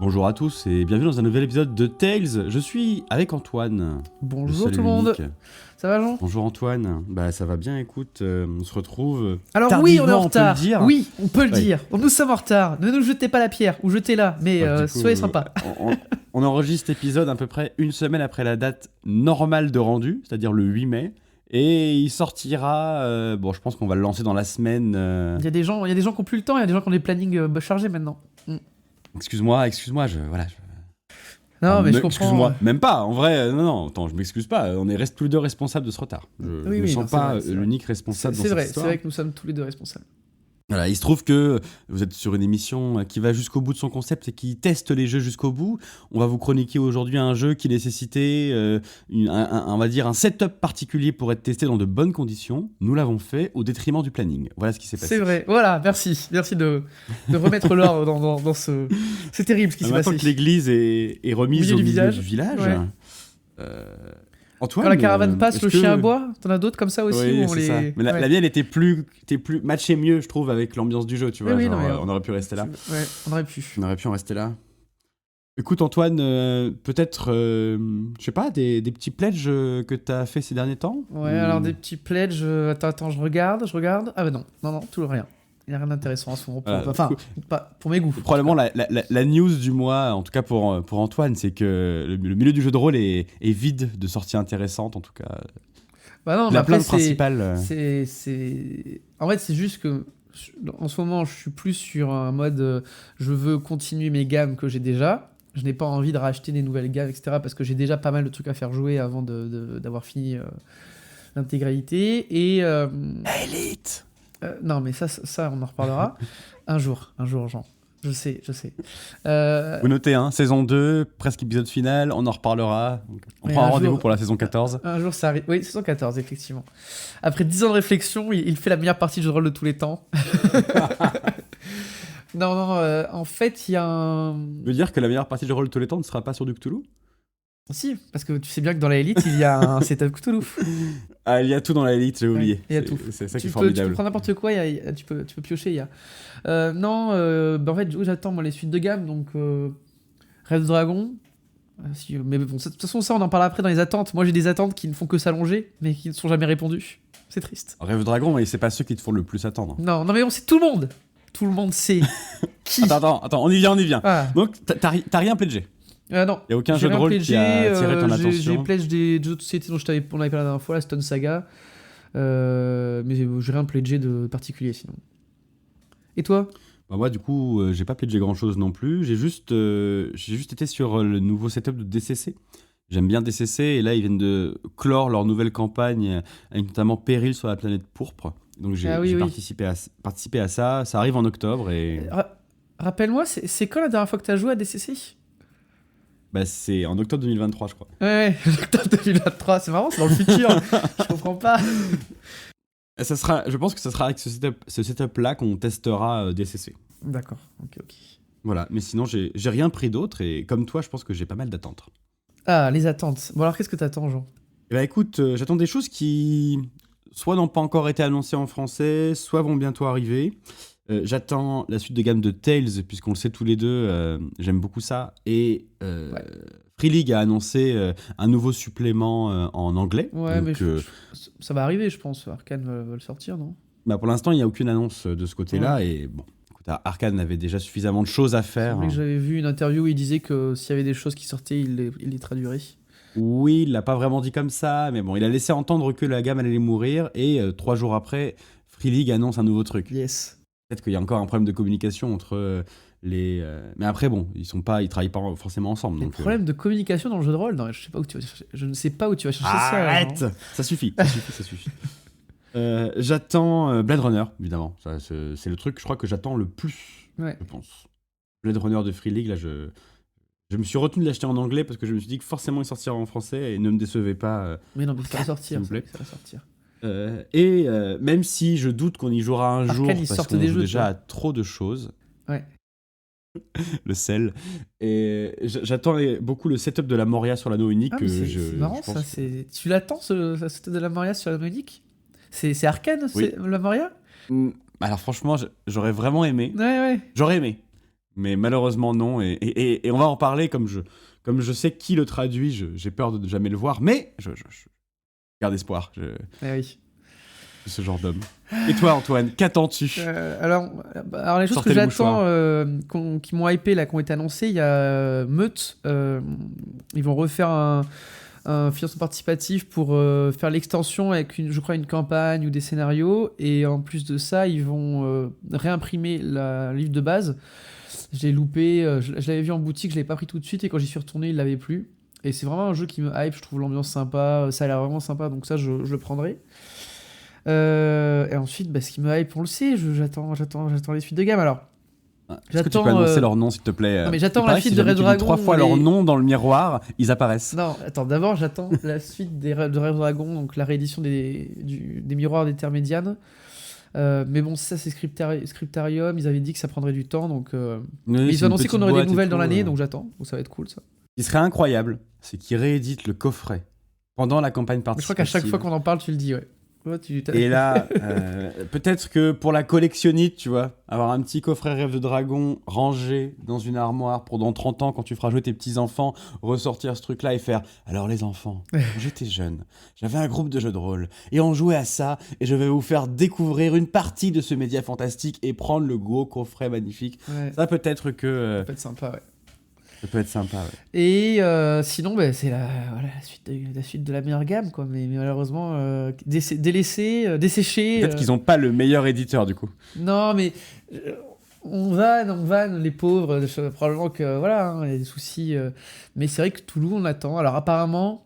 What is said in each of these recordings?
Bonjour à tous et bienvenue dans un nouvel épisode de Tales. Je suis avec Antoine. Bonjour tout le monde. Ça va Jean ? Bonjour Antoine. Bah ça va bien, écoute, on se retrouve. Alors oui, on est en retard. On peut le dire. Oui, on peut le dire. Nous sommes en retard. Ne nous jetez pas la pierre ou jetez-la, mais coup, soyez sympa. On enregistre l'épisode à peu près une semaine après la date normale de rendu, c'est-à-dire le 8 mai. Et il sortira. Bon, je pense qu'on va le lancer dans la semaine. Il y a des gens qui n'ont plus le temps. Il y a des gens qui ont des plannings chargés maintenant. Excuse-moi, Non, mais je comprends. Excuse-moi, même pas, en vrai, non, attends, je m'excuse pas, on est tous les deux responsables de ce retard. Je ne me sens pas l'unique responsable dans cette histoire. C'est vrai que nous sommes tous les deux responsables. Voilà, il se trouve que vous êtes sur une émission qui va jusqu'au bout de son concept et qui teste les jeux jusqu'au bout. On va vous chroniquer aujourd'hui un jeu qui nécessitait, on va dire, un setup particulier pour être testé dans de bonnes conditions. Nous l'avons fait au détriment du planning. Voilà ce qui s'est passé. C'est vrai, voilà, merci de remettre l'ordre dans ce... C'est terrible ce qui s'est passé. Maintenant que l'église est remise au milieu du village... Ouais. Antoine, quand la caravane passe, le chien aboie. T'en as d'autres comme ça aussi oui, où on les... ça. Mais la mienne était plus matchée mieux, je trouve, avec l'ambiance du jeu, tu vois. Oui, on aurait pu rester là. Ouais, on aurait pu. On aurait pu en rester là. Écoute, Antoine, peut-être, je sais pas, des petits pledges que t'as fait ces derniers temps. Ouais, alors des petits pledges. Attends, je regarde. Ah bah non, tout rien. Il n'y a rien d'intéressant à ce moment. Enfin, pas pour mes goûts. Probablement la news du mois, en tout cas pour Antoine, c'est que le milieu du jeu de rôle est vide de sorties intéressantes, en tout cas. Bah non, la plainte principale. En fait, c'est juste que en ce moment, je suis plus sur un mode je veux continuer mes gammes que j'ai déjà. Je n'ai pas envie de racheter des nouvelles gammes, etc. parce que j'ai déjà pas mal de trucs à faire jouer avant d'avoir fini l'intégralité. Et. Elite. Non, mais ça, on en reparlera. un jour, Jean. Je sais. Vous notez, hein, saison 2, presque épisode final, on en reparlera. On prend un rendez-vous pour la saison 14. Un jour, ça arrive. Oui, saison 14, effectivement. Après 10 ans de réflexion, il fait la meilleure partie de jeu de rôle de tous les temps. Non, en fait, il y a un... Tu veux dire que la meilleure partie de jeu de rôle de tous les temps ne sera pas sur du Cthulhu ? Si, parce que tu sais bien que dans la Elite, il y a un setup Cthulhu. Ah, il y a tout dans la Elite, j'ai oublié. Il y a tout. C'est ça qui est formidable. Tu peux prendre n'importe quoi, tu peux piocher, il y a... en fait, j'attends moi, les suites de gamme, donc... Rêve de Dragon... mais bon, de toute façon, ça, on en parle après dans les attentes. Moi, j'ai des attentes qui ne font que s'allonger, mais qui ne sont jamais répondues. C'est triste. Rêve de Dragon, mais c'est pas ceux qui te font le plus attendre. Non, mais on sait tout le monde. Tout le monde sait qui. Attends, on y vient. Ah. Donc, t'as rien pledgé ? Non. Il n'y a aucun jeu de rôle qui a attiré ton attention. J'ai pledgé des jeux de société dont on avait parlé la dernière fois, la Stone Saga. Mais j'ai rien pledgé de particulier sinon. Et toi ? Bah moi, du coup, j'ai pas pledgé grand-chose non plus. J'ai juste été sur le nouveau setup de DCC. J'aime bien DCC, et là, ils viennent de clore leur nouvelle campagne, avec notamment Péril sur la planète pourpre. Donc j'ai participé à ça. Ça arrive en octobre. Et... Rappelle-moi, c'est quand la dernière fois que tu as joué à DCC ? Bah, c'est en octobre 2023, je crois. Ouais, octobre 2023, c'est marrant, c'est dans le futur. Je comprends pas. Je pense que ça sera avec ce setup-là qu'on testera DCC. D'accord, ok. Voilà, mais sinon, j'ai rien pris d'autre, et comme toi, je pense que j'ai pas mal d'attentes. Ah, les attentes. Bon, alors qu'est-ce que t'attends, Jean ? Eh bah écoute, j'attends des choses qui soit n'ont pas encore été annoncées en français, soit vont bientôt arriver. J'attends la suite de gamme de Tales, puisqu'on le sait tous les deux, j'aime beaucoup ça. Et Free League a annoncé un nouveau supplément en anglais. Ouais, donc, mais ça va arriver, je pense. Arcane va le sortir, non ? Bah pour l'instant, il n'y a aucune annonce de ce côté-là. Ouais. Et bon, écoute, Arcane avait déjà suffisamment de choses à faire. J'avais vu une interview où il disait que s'il y avait des choses qui sortaient, il les traduirait. Oui, il l'a pas vraiment dit comme ça, mais bon, il a laissé entendre que la gamme allait mourir. Et 3 jours après, Free League annonce un nouveau truc. Yes. Peut-être qu'il y a encore un problème de communication entre les... Mais après, bon, ils travaillent pas forcément ensemble. Donc, problème de communication dans le jeu de rôle ? Non, je ne sais pas où tu vas chercher ça. Arrête ! Ça suffit. J'attends Blade Runner, évidemment. Ça, c'est le truc, je crois, que j'attends le plus, je pense. Blade Runner de Free League, là, je me suis retenu de l'acheter en anglais parce que je me suis dit que forcément il sortira en français et ne me décevez pas. Mais non, mais ça va sortir, s'il vous plaît. Ça va sortir. Même si je doute qu'on y jouera un jour parce qu'on joue déjà à trop de choses. Ouais. Le sel. Et j'attends beaucoup le setup de la Moria sur l'anneau unique. C'est marrant ça. Tu l'attends ce setup de la Moria sur l'anneau unique ? C'est Arcane, oui. La Moria ? Alors franchement, j'aurais vraiment aimé. Ouais. J'aurais aimé. Mais malheureusement, non. Et on va en parler comme je sais qui le traduit. J'ai peur de ne jamais le voir. Mais je garde espoir. Eh oui. Ce genre d'homme. Et toi, Antoine, qu'attends-tu? Alors, les choses Sortez que le j'attends, mouchoir. qui m'ont hypé, là, qui ont été annoncées, il y a Meute. Ils vont refaire un financement participatif pour faire l'extension avec, je crois, une campagne ou des scénarios. Et en plus de ça, ils vont réimprimer le livre de base. Je l'ai loupé, je l'avais vu en boutique, je l'avais pas pris tout de suite. Et quand j'y suis retourné, il l'avait plus. Et c'est vraiment un jeu qui me hype, je trouve l'ambiance sympa, ça a l'air vraiment sympa, donc ça, je le prendrai. Et ensuite, ce qui me hype, on le sait, j'attends les suites de gamme. Alors, Est-ce que tu peux annoncer leur nom, s'il te plaît? Non, mais j'attends Il la paraît que suite si de jamais Red tu dis Dragon. 3 fois leur nom dans le miroir, ils apparaissent. Non, attends, d'abord, j'attends la suite de Red Dragon, donc la réédition des miroirs d'Intermédiane. Mais bon, ça, c'est Scriptarium. Ils avaient dit que ça prendrait du temps, donc. Mais ils ont annoncé qu'on aurait des nouvelles dans l'année, donc j'attends. Donc ça va être cool, ça. Ce qui serait incroyable, c'est qu'ils rééditent le coffret pendant la campagne participative. Mais je crois qu'à chaque fois qu'on en parle, tu le dis, ouais. Et là, peut-être que pour la collectionnite, tu vois, avoir un petit coffret Rêve de Dragon rangé dans une armoire pour dans 30 ans, quand tu feras jouer tes petits-enfants, ressortir ce truc-là et faire « Alors les enfants, quand j'étais jeune, j'avais un groupe de jeux de rôle et on jouait à ça et je vais vous faire découvrir une partie de ce média fantastique et prendre le gros coffret magnifique. Ouais. » Ça peut-être que... Ça peut être sympa, ouais. Ça peut être sympa, ouais. Et sinon, c'est la suite de la meilleure gamme, quoi. Mais malheureusement, desséché. Peut-être qu'ils n'ont pas le meilleur éditeur, du coup. Non, mais on vanne, les pauvres. Probablement que, voilà, il y a des soucis. Mais c'est vrai que Toulouse, on l'attend. Alors, apparemment,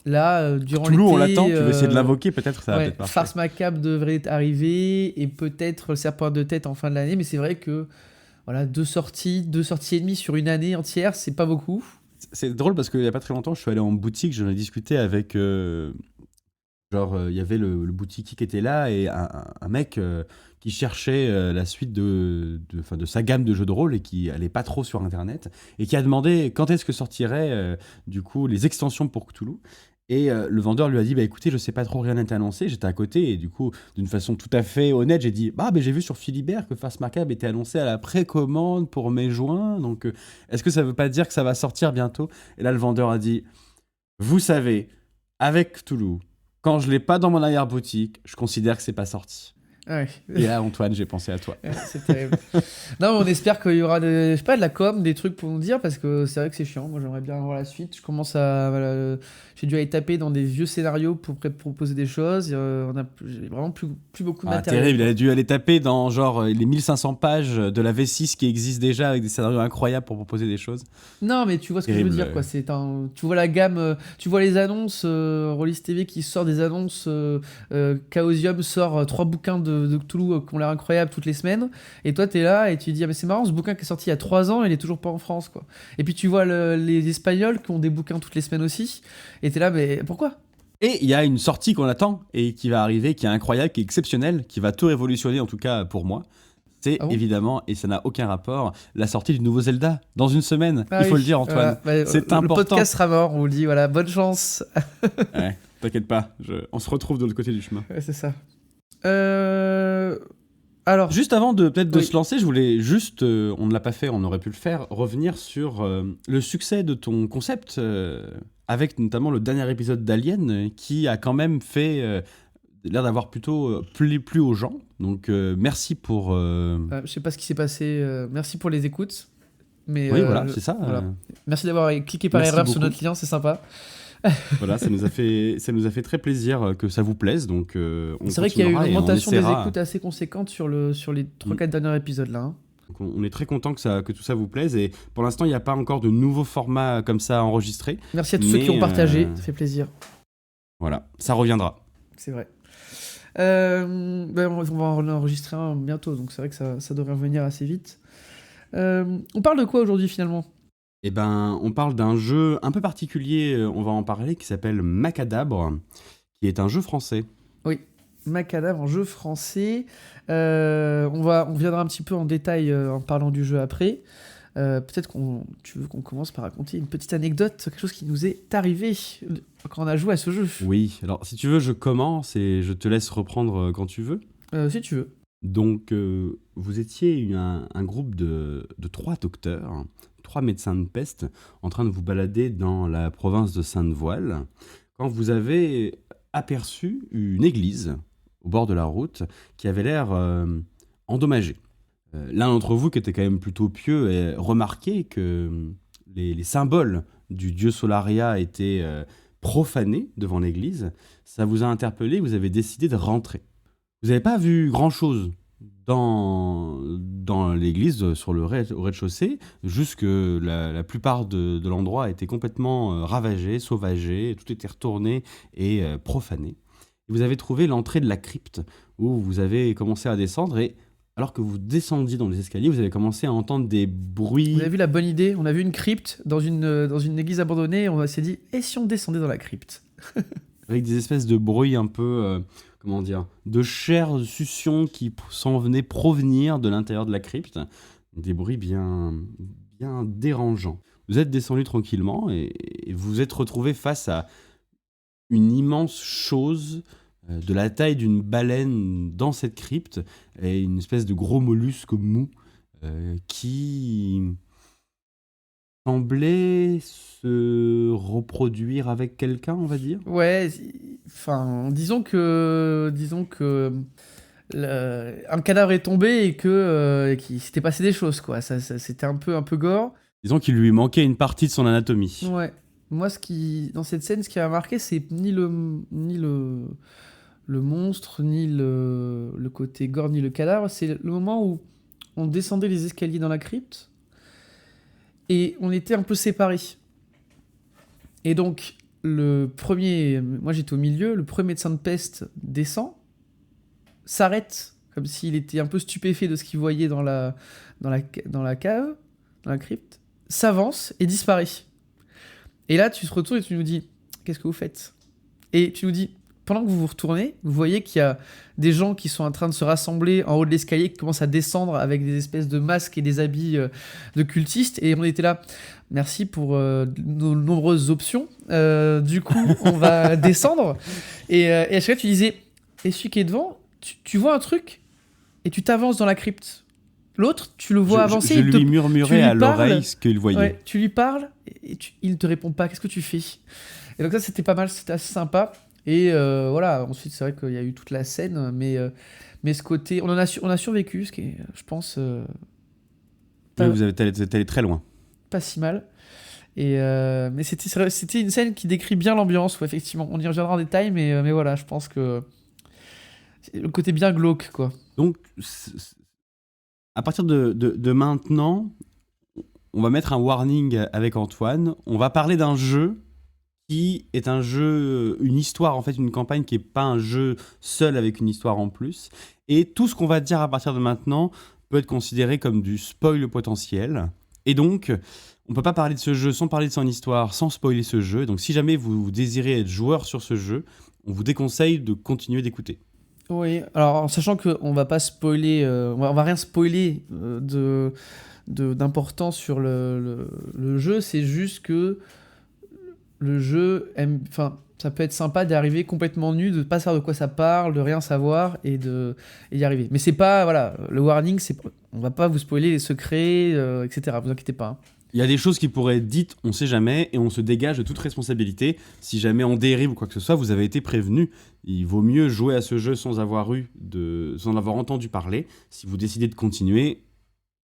là, durant l'été... Toulouse, on l'attend. Tu veux essayer de l'invoquer, peut-être ça va peut-être marcher. Farce Macabre devrait arriver. Et peut-être le Serpent de Tête en fin de l'année. Mais c'est vrai que... Voilà, 2 sorties et demie sur une année entière, c'est pas beaucoup. C'est drôle parce qu'il y a pas très longtemps, je suis allé en boutique, j'en ai discuté avec... il y avait le boutiquier qui était là et un mec qui cherchait la suite de sa gamme de jeux de rôle et qui allait pas trop sur Internet et qui a demandé quand est-ce que sortiraient du coup les extensions pour Cthulhu. Et le vendeur lui a dit écoutez, je sais pas trop, rien n'a été annoncé, j'étais à côté et du coup d'une façon tout à fait honnête j'ai dit j'ai vu sur Philibert que Farce Macabre était annoncé à la précommande pour mai-juin, donc est-ce que ça veut pas dire que ça va sortir bientôt? Et là le vendeur a dit vous savez, avec Cthulhu, quand je l'ai pas dans mon arrière-boutique, je considère que c'est pas sorti. Ouais. Et là, Antoine, j'ai pensé à toi. Ouais, c'est terrible. Non, mais on espère qu'il y aura de la com, des trucs pour nous dire, parce que c'est vrai que c'est chiant. Moi, j'aimerais bien voir la suite. Je commence à... j'ai dû aller taper dans des vieux scénarios pour proposer des choses. J'ai vraiment plus beaucoup de matériel. Terrible, il a dû aller taper dans les 1500 pages de la V6 qui existent déjà avec des scénarios incroyables pour proposer des choses. Non, mais tu vois ce que je veux dire, quoi. Tu vois la gamme, tu vois les annonces, Rollis TV qui sort des annonces, Chaosium sort 3 bouquins de Cthulhu qui ont l'air incroyables toutes les semaines, et toi t'es là et tu te dis mais c'est marrant, ce bouquin qui est sorti il y a 3 ans il est toujours pas en France, quoi. Et puis tu vois les Espagnols qui ont des bouquins toutes les semaines aussi, et t'es là mais pourquoi? Et il y a une sortie qu'on attend et qui va arriver, qui est incroyable, qui est exceptionnelle, qui va tout révolutionner, en tout cas pour moi. C'est évidemment, et ça n'a aucun rapport, la sortie du nouveau Zelda dans une semaine. Il faut le dire, Antoine. C'est important. Le podcast sera mort, on vous le dit, voilà, bonne chance. Ouais, t'inquiète pas, on se retrouve de l'autre côté du chemin. Ouais, c'est ça. Alors, juste avant de se lancer, je voulais juste, on ne l'a pas fait, on aurait pu le faire, revenir sur le succès de ton concept, avec notamment le dernier épisode d'Alien, qui a quand même fait l'air d'avoir plutôt plu aux gens. Donc merci pour... je sais pas ce qui s'est passé, merci pour les écoutes. Mais, oui, voilà, c'est ça. Voilà. Merci d'avoir cliqué par erreur sur notre lien, c'est sympa. Voilà, ça nous a fait très plaisir que ça vous plaise, donc c'est vrai qu'il y a eu une augmentation des écoutes assez conséquente sur les 3-4 derniers épisodes là. Donc on est très content que tout ça vous plaise, et pour l'instant il n'y a pas encore de nouveaux formats comme ça enregistrés. Merci à tous ceux qui ont partagé, ça fait plaisir. Voilà, ça reviendra. C'est vrai. On va en enregistrer un bientôt, donc c'est vrai que ça devrait revenir assez vite. On parle de quoi aujourd'hui finalement ? Eh ben, on parle d'un jeu un peu particulier, on va en parler, qui s'appelle Macadabre, qui est un jeu français. Oui, Macadabre, un jeu français. On viendra un petit peu en détail en parlant du jeu après. Peut-être tu veux qu'on commence par raconter une petite anecdote, quelque chose qui nous est arrivé quand on a joué à ce jeu. Oui, alors si tu veux, je commence et je te laisse reprendre quand tu veux. Si tu veux. Donc, vous étiez un groupe de 3 docteurs, 3 médecins de peste, en train de vous balader dans la province de Sainte-Voile, quand vous avez aperçu une église au bord de la route qui avait l'air endommagée. L'un d'entre vous, qui était quand même plutôt pieux, a remarqué que les symboles du dieu Solaria étaient profanés devant l'église. Ça vous a interpellé, vous avez décidé de rentrer. Vous n'avez pas vu grand-chose dans l'église, sur au rez-de-chaussée, juste que la plupart de l'endroit était complètement ravagé, sauvagé, tout était retourné et profané. Et vous avez trouvé l'entrée de la crypte, où vous avez commencé à descendre, et alors que vous descendiez dans les escaliers, vous avez commencé à entendre des Vous avez bruits vu la bonne idée? On a vu une crypte dans une église abandonnée, et on s'est dit, et si on descendait dans la crypte? avec des espèces de bruits un peu, comment dire, de chair, de succion qui s'en venaient provenir de l'intérieur de la crypte. Des bruits bien dérangeants. Vous êtes descendu tranquillement et vous vous êtes retrouvé face à une immense chose de la taille d'une baleine dans cette crypte et une espèce de gros mollusque mou qui semblait se reproduire avec quelqu'un, on va dire. Ouais, enfin, disons que un cadavre est tombé et qu'il s'était passé des choses, quoi. C'était un peu gore. Disons qu'il lui manquait une partie de son anatomie. Ouais. Moi, dans cette scène, ce qui m'a marqué, c'est le monstre, ni le côté gore, ni le cadavre. C'est le moment où on descendait les escaliers dans la crypte et on était un peu séparés. Et donc, moi j'étais au milieu, le premier médecin de peste descend, s'arrête, comme s'il était un peu stupéfait de ce qu'il voyait dans la cave, dans la crypte, s'avance et disparaît. Et là, tu te retournes et tu nous dis, qu'est-ce que vous faites? Et tu nous dis, pendant que vous vous retournez, vous voyez qu'il y a des gens qui sont en train de se rassembler en haut de l'escalier, qui commencent à descendre avec des espèces de masques et des habits de cultistes. Et on était là, merci pour nos nombreuses options. Du coup, on va descendre. Et à chaque fois, tu disais, et celui qui est devant, tu vois un truc et tu t'avances dans la crypte. L'autre, tu le vois avancer. Je lui murmurais à l'oreille ce qu'il voyait. Ouais, tu lui parles et il ne te répond pas. Qu'est-ce que tu fais? Et donc ça, c'était pas mal, c'était assez sympa. Et voilà, ensuite, c'est vrai qu'il y a eu toute la scène, mais ce côté... On a survécu, ce qui est, je pense, Oui, t'es allé très loin. pas si mal. Mais c'était une scène qui décrit bien l'ambiance, effectivement. On y reviendra en détail, mais voilà, je pense que... Le côté bien glauque, quoi. Donc, à partir de maintenant, on va mettre un warning avec Antoine. On va parler d'un jeu qui est un jeu, une histoire, en fait, une campagne qui n'est pas un jeu seul avec une histoire en plus. Et tout ce qu'on va dire à partir de maintenant peut être considéré comme du spoil potentiel. Et donc, on ne peut pas parler de ce jeu sans parler de son histoire, sans spoiler ce jeu. Donc, si jamais vous désirez être joueur sur ce jeu, on vous déconseille de continuer d'écouter. Oui, alors en sachant qu'on va pas spoiler, on va rien spoiler d'important sur le jeu, c'est juste que le jeu enfin, ça peut être sympa d'arriver complètement nu, de pas savoir de quoi ça parle, de rien savoir et d'y arriver. Mais c'est pas, voilà, le warning, on va pas vous spoiler les secrets, etc. Vous inquiétez pas. Hein. Il y a des choses qui pourraient être dites, on sait jamais, et on se dégage de toute responsabilité. Si jamais on dérive ou quoi que ce soit, vous avez été prévenu. Il vaut mieux jouer à ce jeu sans avoir entendu parler. Si vous décidez de continuer,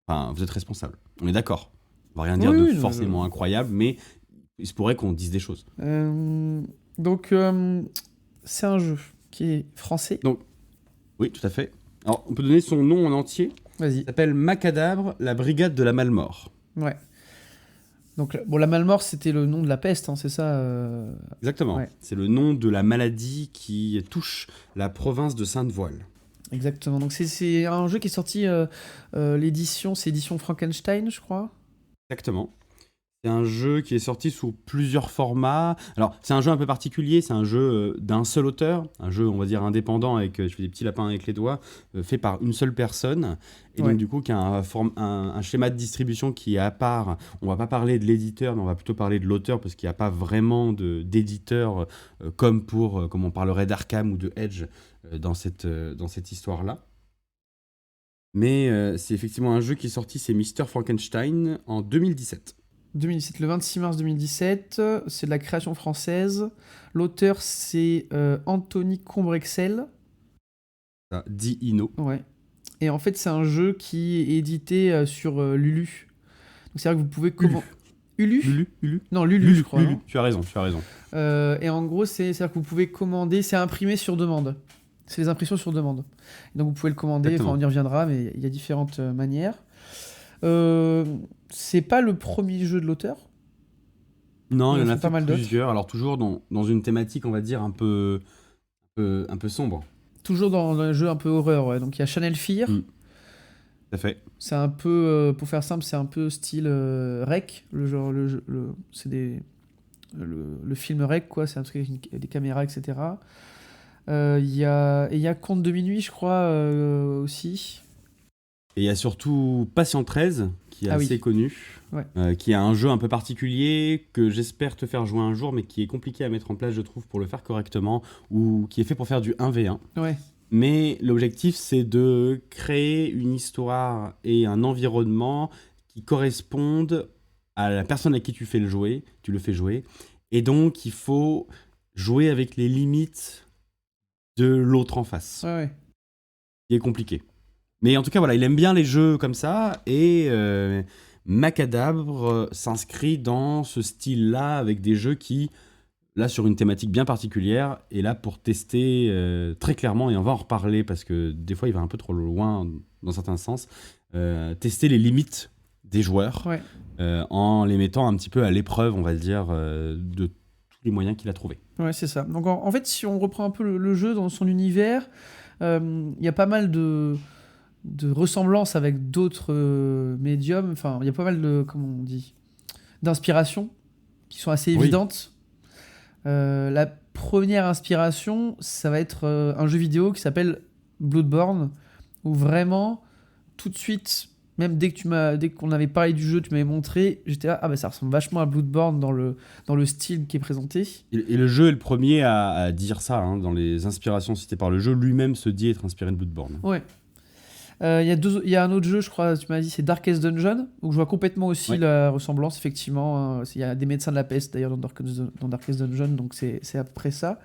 enfin, vous êtes responsable. On est d'accord. On va rien dire de forcément incroyable, mais il se pourrait qu'on dise des choses. Donc, c'est un jeu qui est français. Donc, oui, tout à fait. Alors, on peut donner son nom en entier. Vas-y. Il s'appelle Macadabre, la brigade de la Malmort. Ouais. Donc, bon, la Malmort, c'était le nom de la peste, hein, c'est ça Exactement. Ouais. C'est le nom de la maladie qui touche la province de Sainte-Voile. Exactement. Donc, c'est un jeu qui est sorti, c'est édition Frankenstein, je crois. Exactement. C'est un jeu qui est sorti sous plusieurs formats. Alors, c'est un jeu un peu particulier, c'est un jeu d'un seul auteur, un jeu, on va dire, indépendant, avec je fais des petits lapins avec les doigts, fait par une seule personne. Et donc, du coup, qui a un schéma de distribution qui est à part. On va pas parler de l'éditeur, mais on va plutôt parler de l'auteur, parce qu'il n'y a pas vraiment d'éditeur comme on parlerait d'Arkham ou de Edge dans cette histoire-là. Mais c'est effectivement un jeu qui est sorti, c'est Mr. Frankenstein en 2017. 2017, le 26 mars 2017, c'est de la création française. L'auteur, c'est Anthony Combrexel. Ça, dit Ino. Ouais. Et en fait, c'est un jeu qui est édité sur Lulu. Donc, c'est-à-dire que vous pouvez comment Lulu. Non, Lulu, je crois. Lulu. Non. Tu as raison. Et en gros, c'est-à-dire que vous pouvez commander, c'est imprimé sur demande. C'est les impressions sur demande. Donc vous pouvez le commander, Exactement. enfin on y reviendra, mais il y a différentes manières. C'est pas le premier jeu de l'auteur. Non, il y en a pas fait mal plusieurs. Alors toujours dans une thématique, on va dire, un peu sombre. Toujours dans un jeu un peu horreur, ouais. Donc il y a Channel Fear. Tout à fait. C'est un peu, pour faire simple, c'est un peu style Rec. C'est le film Rec, quoi. C'est un truc avec des caméras, etc. Il y a Conte de minuit, je crois, aussi. Et il y a surtout Patient 13, qui est Ah oui. assez connu, Ouais. qui est un jeu un peu particulier que j'espère te faire jouer un jour, mais qui est compliqué à mettre en place, je trouve, pour le faire correctement, ou qui est fait pour faire du 1v1. Ouais. Mais l'objectif, c'est de créer une histoire et un environnement qui correspondent à la personne à qui tu le fais jouer. Et donc, il faut jouer avec les limites de l'autre en face, Ouais. qui est compliqué. Mais en tout cas, voilà, il aime bien les jeux comme ça, et Macadabre s'inscrit dans ce style-là, avec des jeux qui, là, sur une thématique bien particulière, est là pour tester très clairement, et on va en reparler, parce que des fois, il va un peu trop loin, dans certains sens, tester les limites des joueurs, Ouais. en les mettant un petit peu à l'épreuve, on va le dire, de tous les moyens qu'il a trouvés. Ouais, c'est ça. Donc en fait, si on reprend un peu le jeu dans son univers, il y a pas mal de ressemblances avec d'autres médiums. Enfin, il y a pas mal de, comment on dit, d'inspirations qui sont assez Oui. évidentes. La première inspiration, ça va être un jeu vidéo qui s'appelle Bloodborne, où vraiment, tout de suite, même dès qu'on avait parlé du jeu, tu m'avais montré, j'étais là, ah bah ça ressemble vachement à Bloodborne dans le style qui est présenté. Et le jeu est le premier à dire ça, hein, dans les inspirations citées par le jeu, lui-même se dit être inspiré de Bloodborne. Ouais. Il y a un autre jeu, je crois, tu m'as dit, c'est Darkest Dungeon, où je vois complètement aussi Ouais. la ressemblance, effectivement. Il y a des médecins de la peste, d'ailleurs, dans Darkest Dungeon, donc c'est à peu près ça.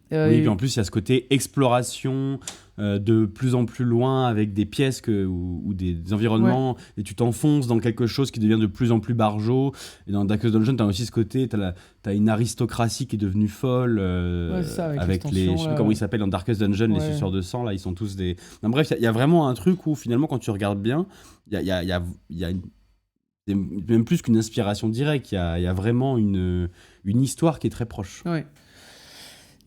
Oui, et puis en plus, il y a ce côté exploration de plus en plus loin avec des pièces ou des environnements, et tu t'enfonces dans quelque chose qui devient de plus en plus barjot. Et dans Darkest Dungeon, tu as aussi ce côté, t'as une aristocratie qui est devenue folle, Ouais, c'est ça, avec avec les. Je sais plus là. comment ils s'appellent dans Darkest Dungeon, les Ouais. suceurs de sang, là, ils sont tous des. Non, bref, il y a vraiment un truc où finalement, quand tu regardes bien, il y a c'est même plus qu'une inspiration directe, il y a vraiment une histoire qui est très proche. Ouais.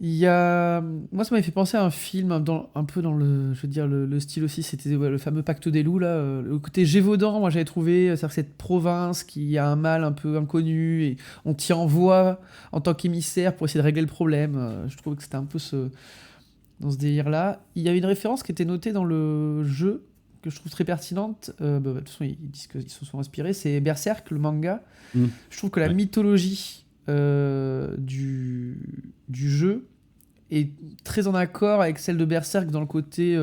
Moi, ça m'avait fait penser à un film un peu dans je veux dire, le style aussi, c'était le fameux Pacte des loups, là. Le côté Gévaudan, moi, j'avais trouvé, c'est-à-dire cette province qui a un mal un peu inconnu, et on t'y envoie en tant qu'émissaire pour essayer de régler le problème. Je trouve que c'était un peu dans ce délire-là. Il y a une référence qui était notée dans le jeu, que je trouve très pertinente. De toute façon, ils disent qu'ils se sont inspirés. C'est Berserk, le manga. Mm. Je trouve que la Ouais. mythologie du jeu est très en accord avec celle de Berserk dans le côté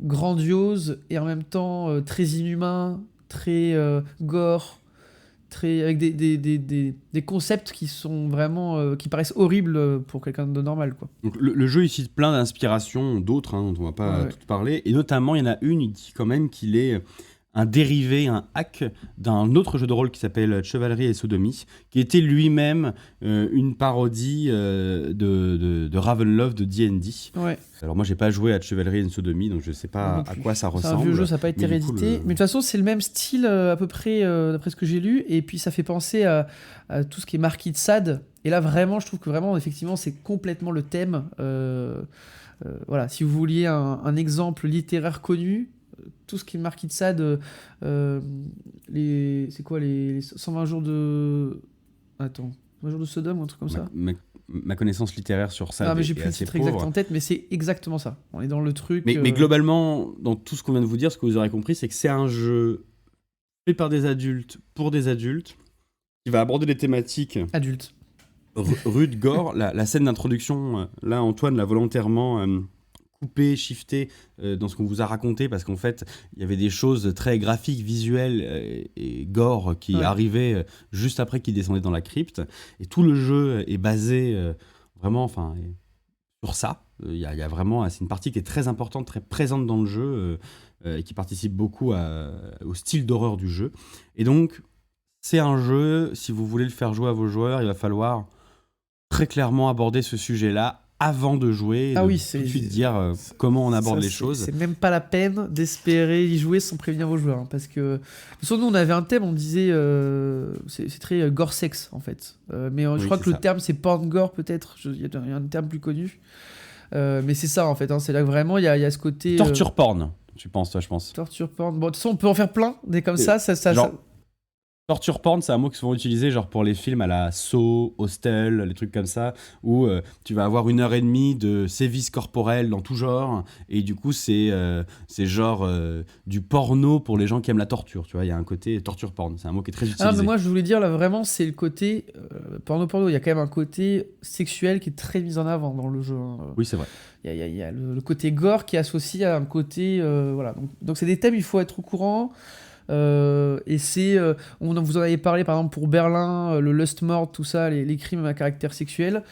grandiose et en même temps très inhumain, très gore, avec des concepts qui sont vraiment qui paraissent horribles pour quelqu'un de normal, quoi. Donc, le jeu, il cite plein d'inspirations, d'autres, hein, dont on va pas Ouais. toutes parler. Et notamment, il y en a une, il dit quand même qu'il est un dérivé, un hack d'un autre jeu de rôle qui s'appelle Chevalerie et Sodomie, qui était lui-même une parodie de Ravenloft de D&D. Ouais. Alors moi, j'ai pas joué à Chevalerie et Sodomie, donc je sais Moi pas non à plus. quoi ça C'est un ressemble. vieux jeu, ça n'a pas été mais du coup, réédité. Mais de toute façon, c'est le même style à peu près, d'après ce que j'ai lu. Et puis ça fait penser à tout ce qui est Marquis de Sade. Et là, vraiment, je trouve que vraiment, effectivement, c'est complètement le thème. Voilà, si vous vouliez un exemple littéraire connu, tout ce qui est Marquis de Sade, c'est quoi les 120 jours de. Attends, 120 jours de Sodome ou un truc comme ça? ma connaissance littéraire sur ça Ah, mais j'ai est plus le assez titre exact pauvre. en tête, mais c'est exactement ça. On est dans le truc. Mais globalement, dans tout ce qu'on vient de vous dire, ce que vous aurez compris, c'est que c'est un jeu fait par des adultes, pour des adultes, qui va aborder des thématiques Adulte. rudes, gore. La scène d'introduction, là, Antoine l'a volontairement coupé, shifté dans ce qu'on vous a raconté, parce qu'en fait, il y avait des choses très graphiques, visuelles et gore qui arrivaient juste après qu'il descendait dans la crypte. Et tout le jeu est basé vraiment sur ça. Il y a vraiment, c'est une partie qui est très importante, très présente dans le jeu, et qui participe beaucoup au style d'horreur du jeu. Et donc, c'est un jeu, si vous voulez le faire jouer à vos joueurs, il va falloir très clairement aborder ce sujet-là avant de jouer, et tout de suite dire comment on aborde les choses. C'est même pas la peine d'espérer y jouer sans prévenir vos joueurs, hein, parce que nous on avait un thème, on disait c'est très gore sex en fait, mais je crois que le terme c'est porn gore peut-être, il y a un terme plus connu, mais c'est ça en fait, hein, c'est là que vraiment il y a ce côté torture porn, tu penses, toi, je pense. Torture porn, bon de toute façon on peut en faire plein des comme ça torture porn, c'est un mot qui est souvent utilisé genre pour les films à la Saw, Hostel, les trucs comme ça, où tu vas avoir 1h30 de sévices corporels dans tout genre, et du coup c'est genre du porno pour les gens qui aiment la torture, tu vois, il y a un côté torture porn, c'est un mot qui est très utilisé. Ah mais moi je voulais dire là vraiment c'est le côté porno, il y a quand même un côté sexuel qui est très mis en avant dans le jeu, hein. Oui, c'est vrai. Il y a le côté gore qui est associé à un côté voilà, donc c'est des thèmes, il faut être au courant. Et c'est on vous en avait parlé par exemple pour Berlin, le lust mord, tout ça, les crimes à caractère sexuel.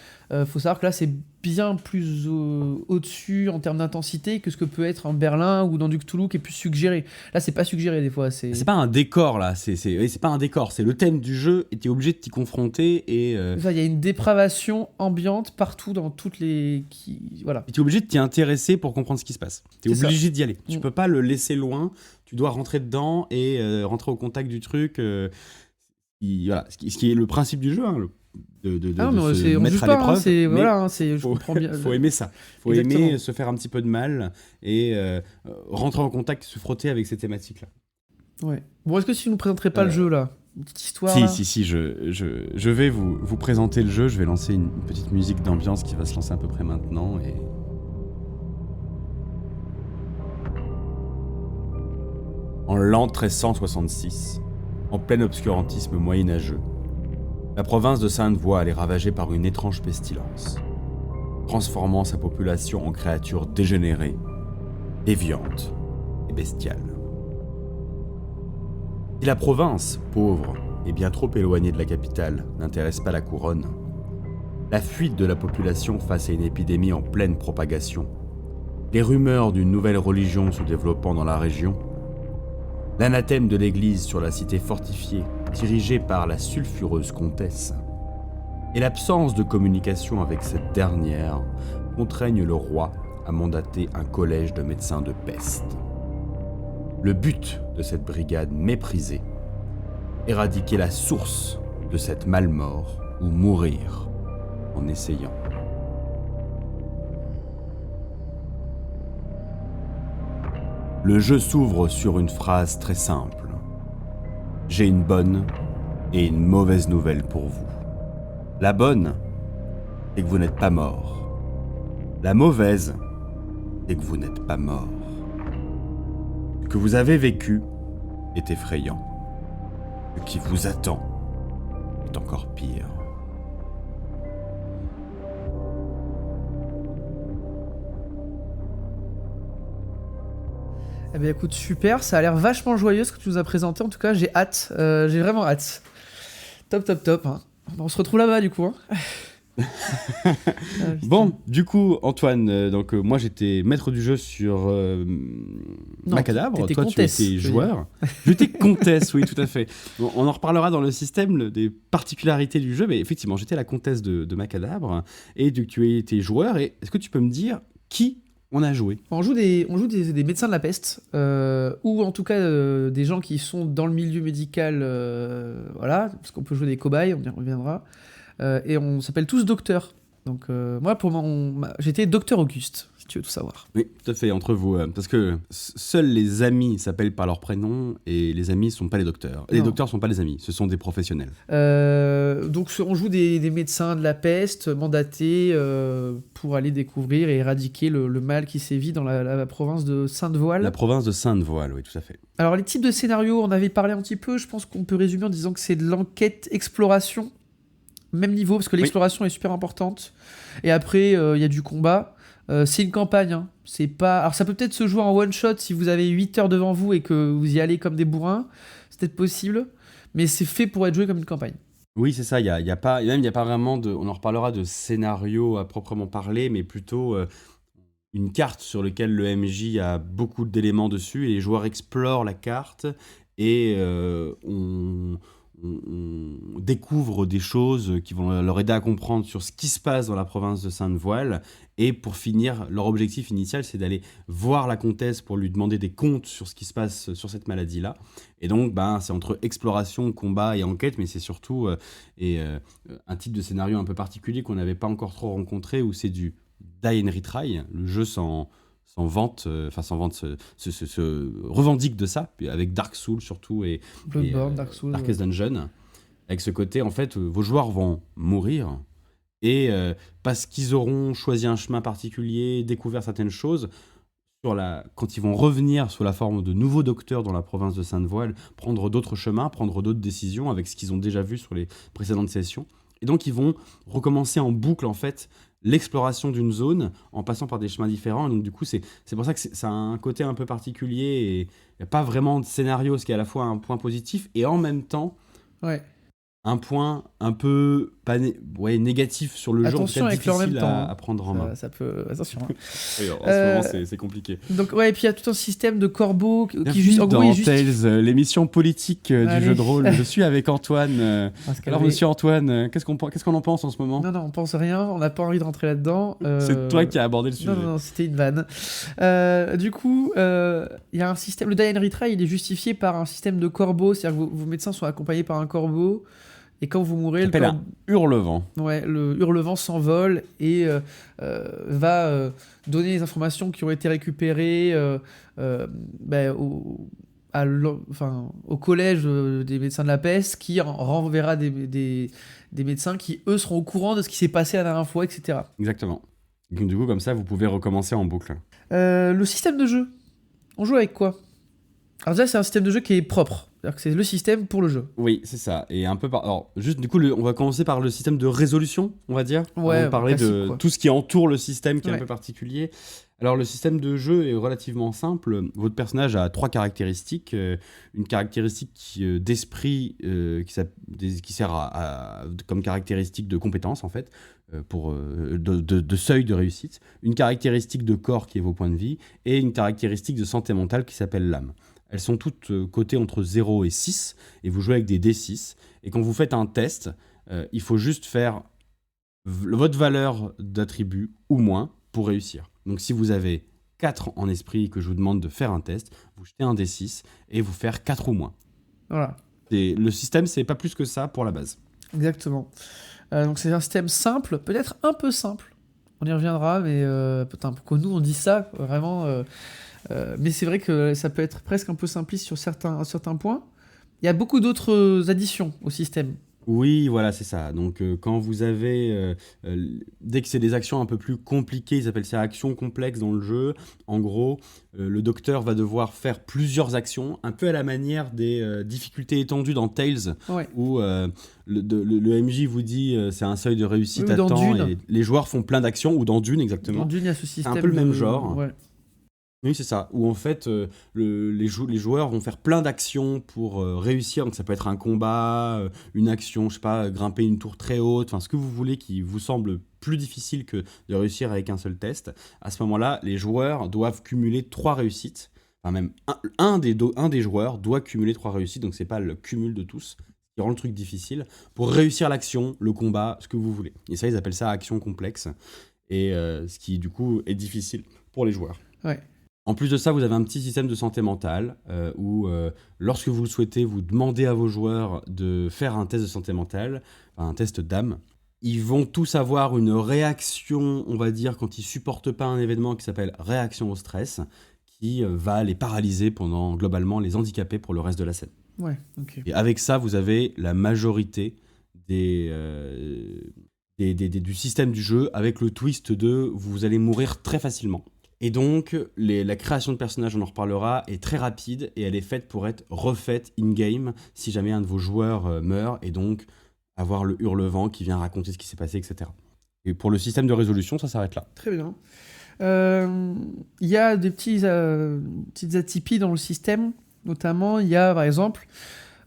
Faut savoir que là c'est bien plus au-dessus en termes d'intensité que ce que peut être en Berlin ou dans du Cthulhu qui est plus suggéré. Là c'est pas suggéré des fois, c'est pas un décor là, c'est pas un décor, c'est le thème du jeu et t'es obligé de t'y confronter. Et il y a une dépravation ambiante partout dans toutes les voilà. Et t'es obligé de t'y intéresser pour comprendre ce qui se passe, t'es obligé d'y aller, tu peux pas le laisser loin, tu dois rentrer dedans et rentrer au contact du truc, voilà, ce qui est le principe du jeu, hein, de se mettre à l'épreuve. Je comprends bien. Faut aimer ça. Faut aimer se faire un petit peu de mal et rentrer en contact, se frotter avec ces thématiques-là. Ouais. Bon, est-ce que si vous ne présenterez pas le jeu là, une petite histoire Si, je vais vous présenter le jeu. Je vais lancer une petite musique d'ambiance qui va se lancer à peu près maintenant et... En l'an 1366, en plein obscurantisme moyenâgeux, la province de Sainte-Voile est ravagée par une étrange pestilence, transformant sa population en créatures dégénérées, déviantes et bestiales. Si la province, pauvre et bien trop éloignée de la capitale, n'intéresse pas la couronne, la fuite de la population face à une épidémie en pleine propagation, les rumeurs d'une nouvelle religion se développant dans la région, l'anathème de l'église sur la cité fortifiée, dirigée par la sulfureuse comtesse, et l'absence de communication avec cette dernière contraignent le roi à mandater un collège de médecins de peste. Le but de cette brigade méprisée, éradiquer la source de cette malmort ou mourir en essayant. Le jeu s'ouvre sur une phrase très simple. J'ai une bonne et une mauvaise nouvelle pour vous. La bonne, c'est que vous n'êtes pas mort. La mauvaise, c'est que vous n'êtes pas mort. Ce que vous avez vécu est effrayant. Ce qui vous attend est encore pire. Eh bien écoute, super, ça a l'air vachement joyeux ce que tu nous as présenté, en tout cas j'ai hâte, j'ai vraiment hâte. Top, hein. On se retrouve là-bas du coup, hein. Bon, du coup, Antoine, donc moi j'étais maître du jeu sur Macadabre, toi tu étais joueur. J'étais comtesse, oui, tout à fait. Bon, on en reparlera dans le système des particularités du jeu, mais effectivement, j'étais la comtesse de Macadabre et tu étais joueur. Et est-ce que tu peux me dire qui on a joué? On joue des médecins de la peste, ou en tout cas des gens qui sont dans le milieu médical, voilà, parce qu'on peut jouer des cobayes, on y reviendra. Et on s'appelle tous docteurs. Donc moi, j'étais docteur Auguste, si tu veux tout savoir. Oui, tout à fait, entre vous. Parce que seuls les amis s'appellent par leur prénom et les amis ne sont pas les docteurs. Les docteurs ne sont pas les amis, ce sont des professionnels. Donc on joue des médecins de la peste mandatés pour aller découvrir et éradiquer le mal qui sévit dans la province de Sainte-Voile. La province de Sainte-Voile, oui, tout à fait. Alors les types de scénarios, on avait parlé un petit peu, je pense qu'on peut résumer en disant que c'est de l'enquête-exploration. Même niveau, parce que l'exploration est super importante. Et après, il y a du combat. C'est une campagne, hein. C'est pas... Alors ça peut peut-être se jouer en one shot si vous avez 8 heures devant vous et que vous y allez comme des bourrins. C'est peut-être possible. Mais c'est fait pour être joué comme une campagne. Oui, c'est ça. Il y a pas, même il y a pas vraiment de. On en reparlera de scénario à proprement parler, mais plutôt une carte sur laquelle le MJ a beaucoup d'éléments dessus et les joueurs explorent la carte et on découvre des choses qui vont leur aider à comprendre sur ce qui se passe dans la province de Sainte-Voile. Et pour finir, leur objectif initial, c'est d'aller voir la comtesse pour lui demander des comptes sur ce qui se passe sur cette maladie-là. Et donc, ben, c'est entre exploration, combat et enquête, mais c'est surtout un type de scénario un peu particulier qu'on n'avait pas encore trop rencontré, où c'est du Die and Retry. Le jeu s'en vante, se revendique de ça, puis avec Dark Souls surtout et Bloodborne, Dark Souls. Darkest Dungeon. Avec ce côté, en fait, vos joueurs vont mourir et parce qu'ils auront choisi un chemin particulier, découvert certaines choses, quand ils vont revenir sous la forme de nouveaux docteurs dans la province de Sainte-Voile, prendre d'autres chemins, prendre d'autres décisions avec ce qu'ils ont déjà vu sur les précédentes sessions. Et donc, ils vont recommencer en boucle, en fait, l'exploration d'une zone en passant par des chemins différents. Et donc, du coup, c'est pour ça que ça a un côté un peu particulier et il n'y a pas vraiment de scénario, ce qui est à la fois un point positif et en même temps Ouais. un point un peu négatif sur le jeu, Attention avec le en même difficile temps. à prendre en main. Ça peut... Attention. Hein. Oui, en ce moment, c'est compliqué. Donc, ouais, et puis il y a tout un système de corbeaux qui Bienvenue juste. En dans gros, il Tales, l'émission politique du Allez. jeu de rôle. Je suis avec Antoine. Parce qu'elle Alors, avait- monsieur Antoine, qu'est-ce qu'on en pense en ce moment? Non, on pense rien, on n'a pas envie de rentrer là-dedans. C'est toi qui as abordé le sujet. Non, c'était une vanne. Du coup, il y a un système. Le Die and Retry, il est justifié par un système de corbeaux, c'est-à-dire que vos médecins sont accompagnés par un corbeau, et quand vous mourrez, Ça s'appelle un hurlevent. le hurlevent s'envole et va donner les informations qui ont été récupérées au collège des médecins de la peste, qui renverra des médecins qui, eux, seront au courant de ce qui s'est passé la dernière fois, etc. Exactement. Donc, du coup, comme ça, vous pouvez recommencer en boucle. Le système de jeu, on joue avec quoi? Alors déjà, c'est un système de jeu qui est propre. C'est-à-dire que c'est le système pour le jeu. Oui, c'est ça. Et un peu Alors, juste du coup, on va commencer par le système de résolution, on va dire. Ouais, Avant de parler classique, de quoi. tout ce qui entoure le système, qui est un Ouais. peu particulier. Alors, le système de jeu est relativement simple. Votre personnage a 3 caractéristiques. Une caractéristique d'esprit qui sert comme caractéristique de compétence, en fait, de seuil de réussite. Une caractéristique de corps qui est vos points de vie. Et une caractéristique de santé mentale qui s'appelle l'âme. Elles sont toutes cotées entre 0 et 6, et vous jouez avec des D6. Et quand vous faites un test, il faut juste faire votre valeur d'attribut ou moins pour réussir. Donc si vous avez 4 en esprit et que je vous demande de faire un test, vous jetez un D6 et vous faire 4 ou moins. Voilà, Le système, c'est pas plus que ça pour la base. exactement. Donc c'est un système simple, peut-être un peu simple. On y reviendra, mais putain, pourquoi nous on dit ça, vraiment mais c'est vrai que ça peut être presque un peu simpliste sur certains points. Il y a beaucoup d'autres additions au système. Oui, voilà, c'est ça. Donc, quand vous avez... dès que c'est des actions un peu plus compliquées, ils appellent ça actions complexes dans le jeu. En gros, le docteur va devoir faire plusieurs actions, un peu à la manière des difficultés étendues dans Tales, Ouais. où le MJ vous dit c'est un seuil de réussite Oui, à dans temps, Dune. et les joueurs font plein d'actions, ou dans Dune, exactement. Dans Dune, il y a ce système. un peu le même genre. Ouais. Oui, c'est ça. Où en fait, les joueurs vont faire plein d'actions pour réussir. Donc ça peut être un combat, une action, je sais pas, grimper une tour très haute, enfin ce que vous voulez qui vous semble plus difficile que de réussir avec un seul test. À ce moment-là, les joueurs doivent cumuler 3 réussites. Enfin même un des joueurs doit cumuler 3 réussites, donc c'est pas le cumul de tous qui rend le truc difficile, pour réussir l'action, le combat, ce que vous voulez. Et ça, ils appellent ça action complexe. Et ce qui, du coup, est difficile pour les joueurs. Ouais. En plus de ça, vous avez un petit système de santé mentale où, lorsque vous le souhaitez, vous demandez à vos joueurs de faire un test de santé mentale, enfin, un test d'âme. Ils vont tous avoir une réaction, on va dire, quand ils supportent pas un événement qui s'appelle réaction au stress, qui va les paralyser globalement, les handicaper pour le reste de la scène. Ouais, ok. Et avec ça, vous avez la majorité du système du jeu, avec le twist de vous allez mourir très facilement. Et donc, la création de personnages, on en reparlera, est très rapide et elle est faite pour être refaite in-game si jamais un de vos joueurs meurt, et donc avoir le hurlevent qui vient raconter ce qui s'est passé, etc. Et pour le système de résolution, ça s'arrête là. Très bien. Il y a des petites atypies dans le système. Notamment, il y a, par exemple,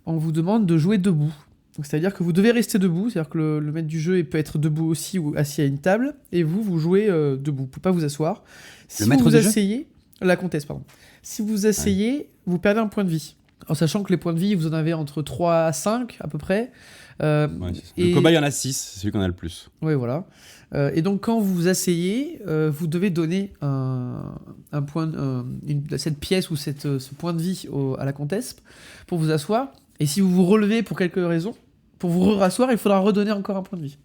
on vous demande de jouer debout. Donc, c'est-à-dire que vous devez rester debout. C'est-à-dire que le maître du jeu il peut être debout aussi ou assis à une table. Et vous jouez debout. Vous ne pouvez pas vous asseoir. Si maître vous du jeu asseyez... La comtesse, pardon. Si vous asseyez, vous perdez un point de vie. En sachant que les points de vie, vous en avez entre 3 à 5 à peu près. Ouais, Le cobaye en a 6, c'est celui qu'on a le plus. Oui, voilà. Et donc, quand vous vous asseyez, vous devez donner cette pièce ou ce point de vie à la comtesse pour vous asseoir. Et si vous vous relevez pour quelque raison, pour vous rasseoir, il faudra redonner encore un point de vie.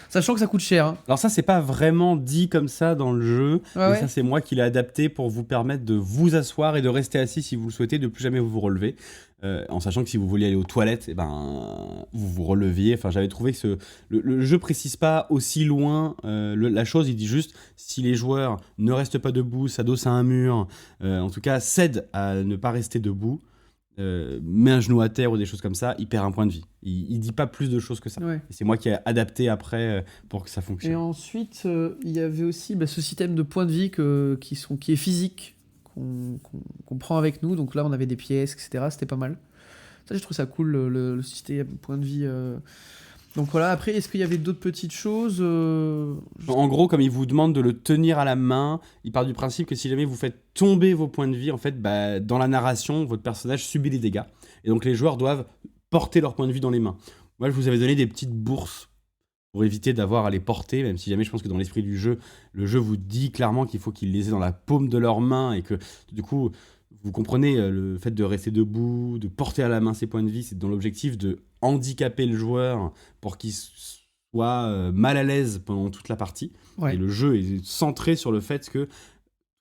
Sachant que ça coûte cher. Hein. Alors ça, c'est pas vraiment dit comme ça dans le jeu, mais ça, c'est moi qui l'ai adapté pour vous permettre de vous asseoir et de rester assis si vous le souhaitez, de plus jamais vous relever. En sachant que si vous vouliez aller aux toilettes, vous vous releviez. Enfin, j'avais trouvé que le jeu précise pas aussi loin la chose. Il dit juste si les joueurs ne restent pas debout, s'adossent à un mur, en tout cas cèdent à ne pas rester debout, met un genou à terre ou des choses comme ça, il perd un point de vie. Il dit pas plus de choses que ça. Ouais. Et c'est moi qui ai adapté après pour que ça fonctionne. Et ensuite, il y avait aussi ce système de points de vie qui est physique, qu'on prend avec nous. Donc là, on avait des pièces, etc. C'était pas mal. Ça, je trouve ça cool, le système point de vie. Donc voilà, après, est-ce qu'il y avait d'autres petites choses En gros, comme il vous demande de le tenir à la main, il part du principe que si jamais vous faites tomber vos points de vie, en fait, dans la narration, votre personnage subit des dégâts. Et donc les joueurs doivent porter leurs points de vie dans les mains. Moi, je vous avais donné des petites bourses pour éviter d'avoir à les porter, même si jamais je pense que dans l'esprit du jeu, le jeu vous dit clairement qu'il faut qu'ils les aient dans la paume de leurs mains et que du coup, vous comprenez le fait de rester debout, de porter à la main ses points de vie, c'est dans l'objectif de handicaper le joueur pour qu'il soit mal à l'aise pendant toute la partie. Ouais. Et le jeu est centré sur le fait que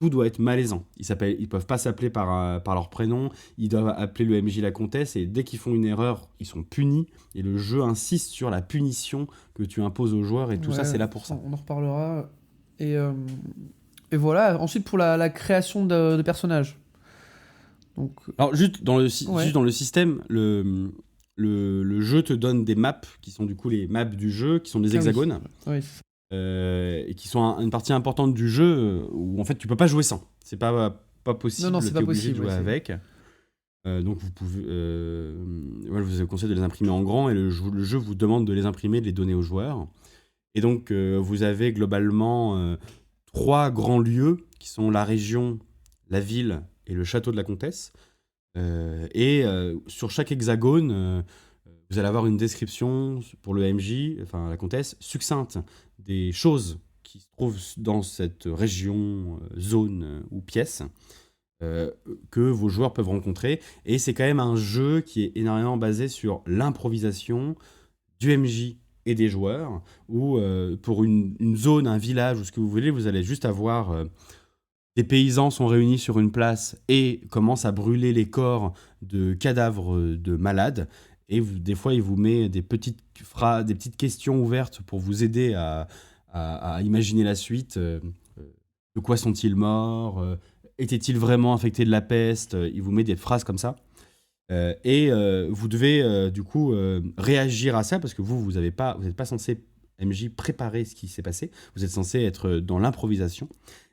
tout doit être malaisant. Ils peuvent pas s'appeler par leur prénom, ils doivent appeler le MJ la comtesse, et dès qu'ils font une erreur, ils sont punis. Et le jeu insiste sur la punition que tu imposes aux joueurs, et tout ça, c'est là pour ça. On en reparlera. Et voilà, ensuite pour la création de personnages. Donc... Alors, juste dans le système, le jeu te donne des maps, qui sont du coup les maps du jeu, qui sont des hexagones. Oui. Et qui sont une partie importante du jeu où en fait tu peux pas jouer sans. C'est pas possible. Non, c'est pas obligé possible de jouer avec. Donc vous pouvez. Je vous conseille de les imprimer en grand et le jeu vous demande de les imprimer, de les donner aux joueurs. Et donc vous avez globalement 3 grands lieux qui sont la région, la ville et le château de la comtesse. Et sur chaque hexagone, vous allez avoir une description pour le MJ, enfin la comtesse, succincte des choses qui se trouvent dans cette région, zone ou pièce que vos joueurs peuvent rencontrer. Et c'est quand même un jeu qui est énormément basé sur l'improvisation du MJ et des joueurs, où pour une zone, un village ou ce que vous voulez, vous allez juste avoir... des paysans sont réunis sur une place et commencent à brûler les corps de cadavres de malades. Et des fois, il vous met des petites questions ouvertes pour vous aider à imaginer la suite. De quoi sont-ils morts étaient-ils vraiment infectés de la peste? Il vous met des phrases comme ça. Et vous devez du coup réagir à ça parce que vous n'êtes pas censé, MJ, préparer ce qui s'est passé. Vous êtes censé être dans l'improvisation.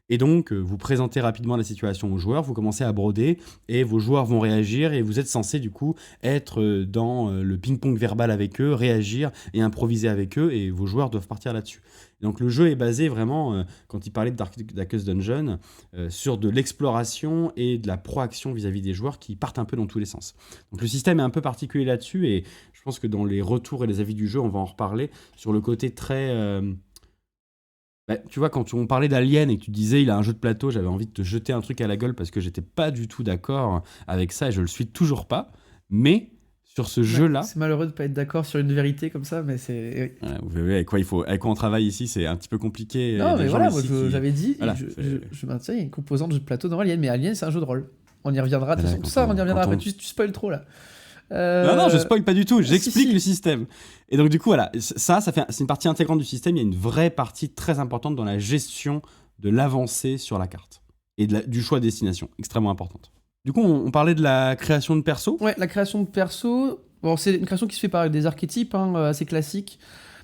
Et donc, vous présentez rapidement la situation aux joueurs, vous commencez à broder, et vos joueurs vont réagir, et vous êtes censé, du coup, être dans le ping-pong verbal avec eux, réagir et improviser avec eux, et vos joueurs doivent partir là-dessus. Donc, le jeu est basé vraiment, quand il parlait de Darkest Dungeon, sur de l'exploration et de la proaction vis-à-vis des joueurs qui partent un peu dans tous les sens. Donc, le système est un peu particulier là-dessus, et je pense que dans les retours et les avis du jeu, on va en reparler, sur le côté très... tu vois, quand on parlait d'Alien et que tu disais il a un jeu de plateau, j'avais envie de te jeter un truc à la gueule parce que j'étais pas du tout d'accord avec ça et je le suis toujours pas. Mais sur ce jeu-là... C'est malheureux de pas être d'accord sur une vérité comme ça, mais c'est... Voilà, vous verrez avec quoi on travaille ici, c'est un petit peu compliqué. Non, mais voilà, moi j'avais dit, voilà, je maintiens, il y a une composante de jeu de plateau dans Alien, mais Alien c'est un jeu de rôle. On y reviendra, de toute façon, tout ça on y reviendra après, tu spoil trop là. Non, je spoil pas du tout, j'explique le système. Et donc du coup, voilà, c'est une partie intégrante du système, il y a une vraie partie très importante dans la gestion de l'avancée sur la carte. Et du choix de destination, extrêmement importante. Du coup, on parlait de la création de perso. Ouais, la création de perso, bon, c'est une création qui se fait par des archétypes assez classiques.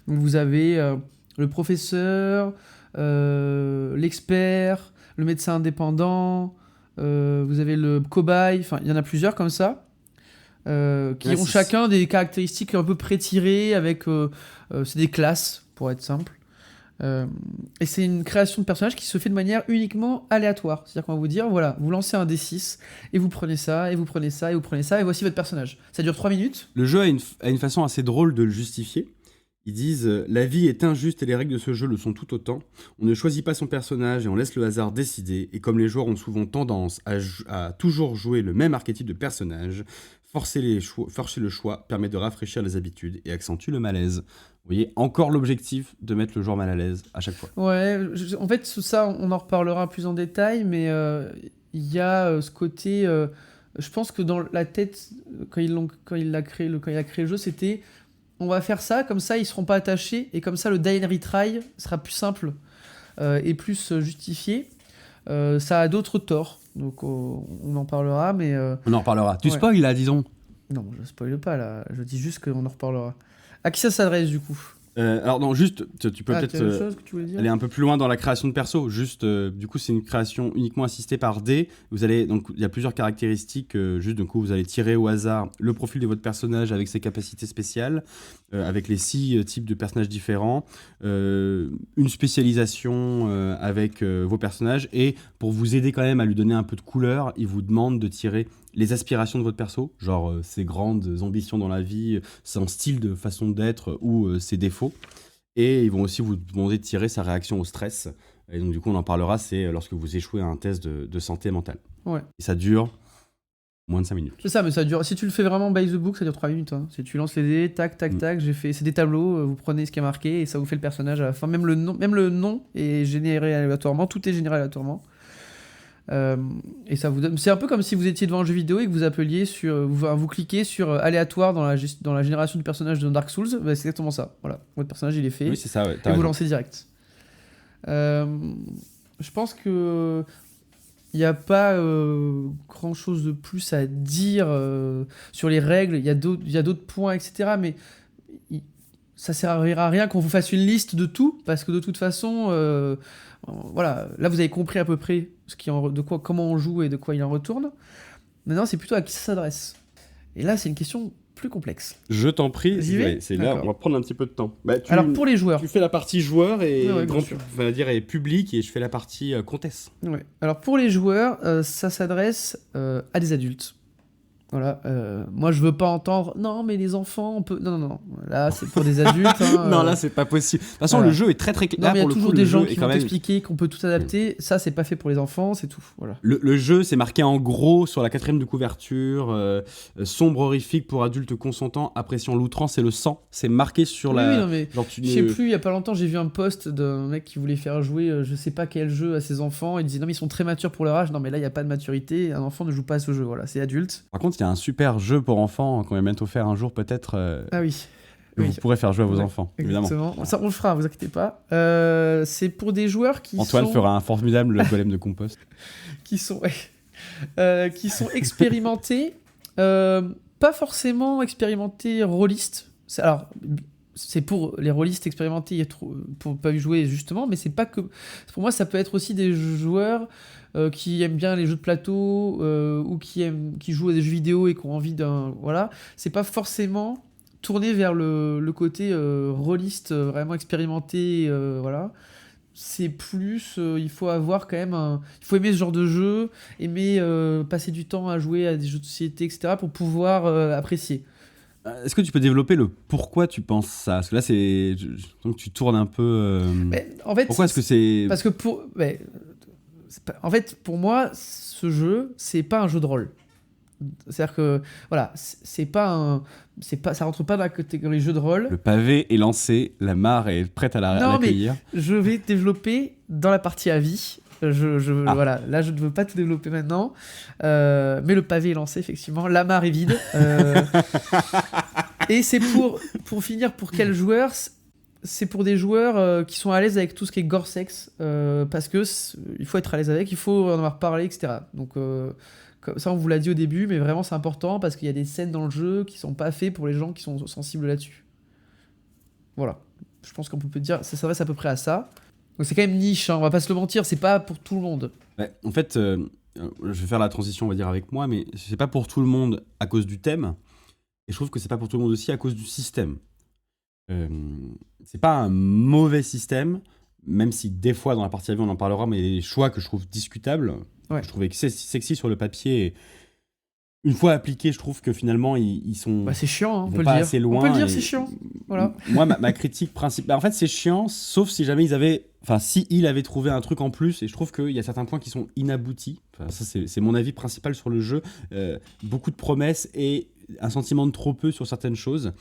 Donc vous avez le professeur, l'expert, le médecin indépendant, vous avez le cobaye, enfin il y en a plusieurs comme ça, qui ont chacun des caractéristiques un peu pré-tirées avec, c'est des classes pour être simple. Et c'est une création de personnage qui se fait de manière uniquement aléatoire. C'est-à-dire qu'on va vous dire, voilà, vous lancez un D6, et vous prenez ça, et vous prenez ça, et vous prenez ça, et voici votre personnage. Ça dure 3 minutes. Le jeu a une façon assez drôle de le justifier. Ils disent la vie est injuste et les règles de ce jeu le sont tout autant. On ne choisit pas son personnage et on laisse le hasard décider. Et comme les joueurs ont souvent tendance à toujours jouer le même archétype de personnage, forcer le choix permet de rafraîchir les habitudes et accentue le malaise. Vous voyez, encore l'objectif de mettre le joueur mal à l'aise à chaque fois. Ouais, en fait, ça, on en reparlera plus en détail, mais il y a ce côté. Je pense que dans la tête, quand il a créé le jeu, c'était on va faire ça, comme ça ils seront pas attachés, et comme ça le die and retry sera plus simple et plus justifié. Ça a d'autres torts, donc on en parlera, mais. On en reparlera. Tu ouais. spoil là, disons. Non, je spoile pas là, je dis juste qu'on en reparlera. À qui ça s'adresse du coup? Alors non, juste, tu peux peut-être chose que tu voulais dire aller un peu plus loin dans la création de perso. Juste, du coup, c'est une création uniquement assistée par dés. Donc, il y a plusieurs caractéristiques. Juste, du coup, vous allez tirer au hasard le profil de votre personnage avec ses capacités spéciales, avec les 6 types de personnages différents, une spécialisation avec vos personnages. Et pour vous aider quand même à lui donner un peu de couleur, il vous demande de tirer les aspirations de votre perso, genre ses grandes ambitions dans la vie, son style de façon d'être ou ses défauts. Et ils vont aussi vous demander de tirer sa réaction au stress. Et donc du coup, on en parlera, c'est lorsque vous échouez à un test de santé mentale. Ouais. Et ça dure moins de 5 minutes. C'est ça, mais ça dure. Si tu le fais vraiment by the book, ça dure 3 minutes. Hein. Si tu lances les dés, tac, tac, tac, c'est des tableaux, vous prenez ce qui est marqué et ça vous fait le personnage à la fin. Même le nom est généré aléatoirement, tout est généré aléatoirement. Et ça vous donne. C'est un peu comme si vous étiez devant un jeu vidéo et que vous appeliez sur. Vous cliquez sur aléatoire dans la génération du personnage de Dark Souls. Bah, c'est exactement ça. Voilà. Votre personnage il est fait. Oui, c'est ça, ouais. Et vous lancez direct. Je pense que. Il n'y a pas grand chose de plus à dire sur les règles. Il y a d'autres points, etc. Mais ça servira à rien qu'on vous fasse une liste de tout, parce que de toute façon, voilà, là vous avez compris à peu près comment on joue et de quoi il en retourne. Maintenant, c'est plutôt à qui ça s'adresse. Et là, c'est une question plus complexe. Je t'en prie, ouais, c'est là, on va prendre un petit peu de temps. Alors pour les joueurs, tu fais la partie joueur et ouais, public, et je fais la partie comtesse. Ouais. Alors pour les joueurs, ça s'adresse à des adultes. Voilà, moi je veux pas entendre non mais les enfants on peut non là c'est pour des adultes hein, non là c'est pas possible de toute façon le jeu est très très clair. Non mais il y a toujours des gens qui vont même... t'expliquer qu'on peut tout adapter, ça c'est pas fait pour les enfants, c'est tout, voilà. Le jeu c'est marqué en gros sur la 4ème de couverture, sombre horrifique pour adultes consentants appréciant l'outrance et le sang, c'est marqué sur la... Oui non mais je sais plus, il y a pas longtemps j'ai vu un post d'un mec qui voulait faire jouer je sais pas quel jeu à ses enfants, il disait non mais ils sont très matures pour leur âge, non mais là il y a pas de maturité, un enfant ne joue pas à ce jeu, voilà, c'est adulte. Par contre il y a un super jeu pour enfants qu'on va bientôt faire un jour peut-être. Ah oui. Vous pourrez faire jouer à vos enfants, évidemment. Exactement. Ça, on le fera, vous inquiétez pas. C'est pour des joueurs qui Antoine fera un formidable golem de compost. qui sont expérimentés, pas forcément expérimentés rôlistes. Alors, c'est pour les rôlistes expérimentés pour pas jouer justement, mais c'est pas que. Pour moi, ça peut être aussi des joueurs qui aiment bien les jeux de plateau ou qui jouent à des jeux vidéo et qui ont envie d'un. Voilà. C'est pas forcément tourné vers le côté rôliste vraiment expérimenté. Voilà. C'est plus. Il faut avoir quand même il faut aimer ce genre de jeu, aimer passer du temps à jouer à des jeux de société, etc. pour pouvoir apprécier. Est-ce que tu peux développer le pourquoi tu penses ça? Parce que là, donc tu tournes un peu. Mais, en fait, pourquoi est-ce que c'est. Parce que en fait, pour moi, ce jeu, c'est pas un jeu de rôle. C'est-à-dire que, voilà, ça rentre pas dans la catégorie jeu de rôle. Le pavé est lancé, la mare est prête à l'accueillir. Mais je vais développer dans la partie avis. Voilà, là, je ne veux pas tout développer maintenant. Mais le pavé est lancé, effectivement. La mare est vide. Et c'est pour finir, pour quels joueurs? C'est pour des joueurs qui sont à l'aise avec tout ce qui est gore-sex. Parce que il faut être à l'aise avec, il faut en avoir parlé, etc. Donc, ça, on vous l'a dit au début, mais vraiment, c'est important parce qu'il y a des scènes dans le jeu qui sont pas faites pour les gens qui sont sensibles là-dessus. Voilà. Je pense qu'on peut dire ça s'adresse à peu près à ça. Donc c'est quand même niche, hein, on va pas se le mentir, c'est pas pour tout le monde. Ouais, en fait, je vais faire la transition, on va dire, avec moi, mais c'est pas pour tout le monde à cause du thème, et je trouve que c'est pas pour tout le monde aussi à cause du système. Euh, c'est pas un mauvais système, même si des fois dans la partie avion on en parlera, mais il y a des choix que je trouve discutables, Ouais. que je trouvais sexy sur le papier, et une fois appliqués, je trouve que finalement ils sont Bah c'est chiant, hein, ils on vont peut le pas dire. assez On peut le loin. dire, Et c'est chiant. Voilà. moi, ma critique principale, en fait, c'est chiant, sauf si jamais ils avaient, enfin, si il avait trouvé un truc en plus. Et je trouve qu'il y a certains points qui sont inaboutis. Enfin, ça, c'est mon avis principal sur le jeu. Beaucoup de promesses et un sentiment de trop peu sur certaines choses.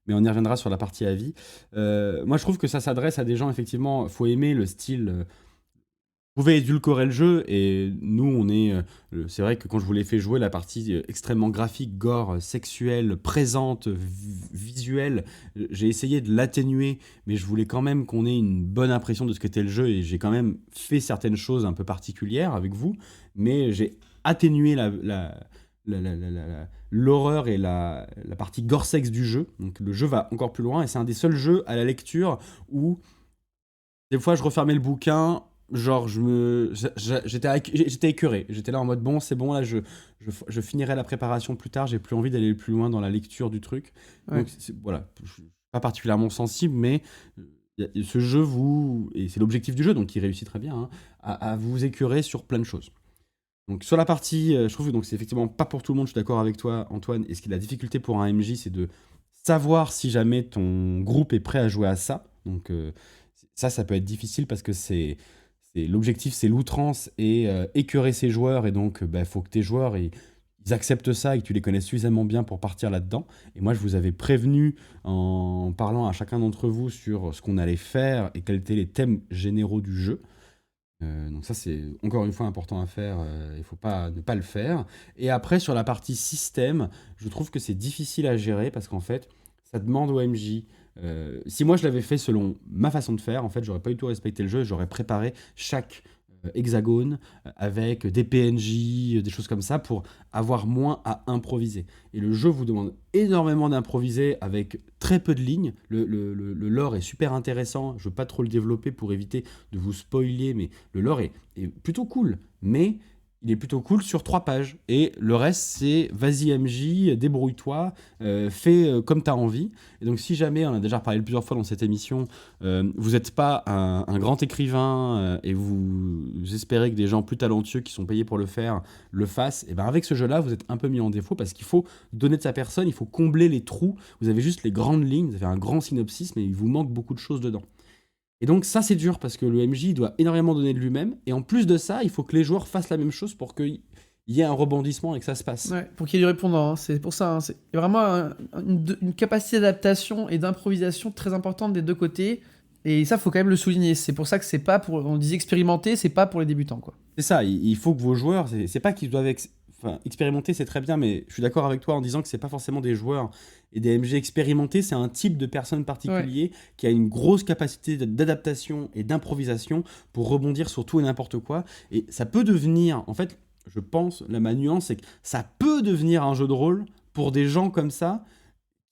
Mais on y reviendra sur la partie avis. Moi, je trouve que ça s'adresse à des gens, effectivement, faut aimer le style. Pouvait édulcorer le jeu, et nous on est c'est vrai que quand je vous l'ai fait jouer la partie extrêmement graphique, gore, sexuelle, présente, visuelle, j'ai essayé de l'atténuer, mais je voulais quand même qu'on ait une bonne impression de ce qu'était le jeu, et j'ai quand même fait certaines choses un peu particulières avec vous, mais j'ai atténué l'horreur et la partie gore sexe du jeu. Donc le jeu va encore plus loin, et c'est un des seuls jeux à la lecture où des fois je refermais le bouquin. Genre, j'étais écœuré. J'étais là en mode, bon, c'est bon, là, je finirai la préparation plus tard. J'ai plus envie d'aller plus loin dans la lecture du truc. Ouais. Donc, voilà, je suis pas particulièrement sensible, mais ce jeu et c'est l'objectif du jeu, donc il réussit très bien, hein, à vous écœurer sur plein de choses. Donc, sur la partie, je trouve que c'est effectivement pas pour tout le monde. Je suis d'accord avec toi, Antoine. Et ce qui est la difficulté pour un MJ, c'est de savoir si jamais ton groupe est prêt à jouer à ça. Donc, ça peut être difficile parce que l'objectif, c'est l'outrance et écœurer ses joueurs. Et donc, faut que tes joueurs ils acceptent ça et que tu les connais suffisamment bien pour partir là-dedans. Et moi, je vous avais prévenu en parlant à chacun d'entre vous sur ce qu'on allait faire et quels étaient les thèmes généraux du jeu. Donc ça, c'est encore une fois important à faire. Il ne faut pas ne pas le faire. Et après, sur la partie système, je trouve que c'est difficile à gérer parce qu'en fait, ça demande au MJ. Si moi je l'avais fait selon ma façon de faire, en fait, j'aurais pas du tout respecté le jeu. J'aurais préparé chaque hexagone avec des PNJ, des choses comme ça, pour avoir moins à improviser. Et le jeu vous demande énormément d'improviser avec très peu de lignes. Le lore est super intéressant. Je veux pas trop le développer pour éviter de vous spoiler, mais le lore est plutôt cool. Mais il est plutôt cool sur 3 pages. Et le reste, c'est vas-y MJ, débrouille-toi, fais comme tu as envie. Et donc, si jamais, on a déjà parlé plusieurs fois dans cette émission, vous n'êtes pas un grand écrivain et vous espérez que des gens plus talentueux qui sont payés pour le faire le fassent, et ben avec ce jeu-là, vous êtes un peu mis en défaut parce qu'il faut donner de sa personne, il faut combler les trous. Vous avez juste les grandes lignes, vous avez un grand synopsis, mais il vous manque beaucoup de choses dedans. Et donc ça c'est dur parce que le MJ doit énormément donner de lui-même, et en plus de ça il faut que les joueurs fassent la même chose pour qu'il y ait un rebondissement et que ça se passe. Ouais, pour qu'il y ait du répondant, hein. C'est pour ça. Hein. C'est vraiment une capacité d'adaptation et d'improvisation très importante des deux côtés. Et ça, faut quand même le souligner. C'est pour ça que c'est pas pour. On dit expérimenter, c'est pas pour les débutants, quoi. C'est ça, il faut que vos joueurs, c'est pas qu'ils doivent expérimenter, c'est très bien, mais je suis d'accord avec toi en disant que c'est pas forcément des joueurs et des MG expérimentés, c'est un type de personne particulier qui a une grosse capacité d'adaptation et d'improvisation pour rebondir sur tout et n'importe quoi. Et ça peut devenir, en fait, je pense, ma nuance, c'est que ça peut devenir un jeu de rôle pour des gens comme ça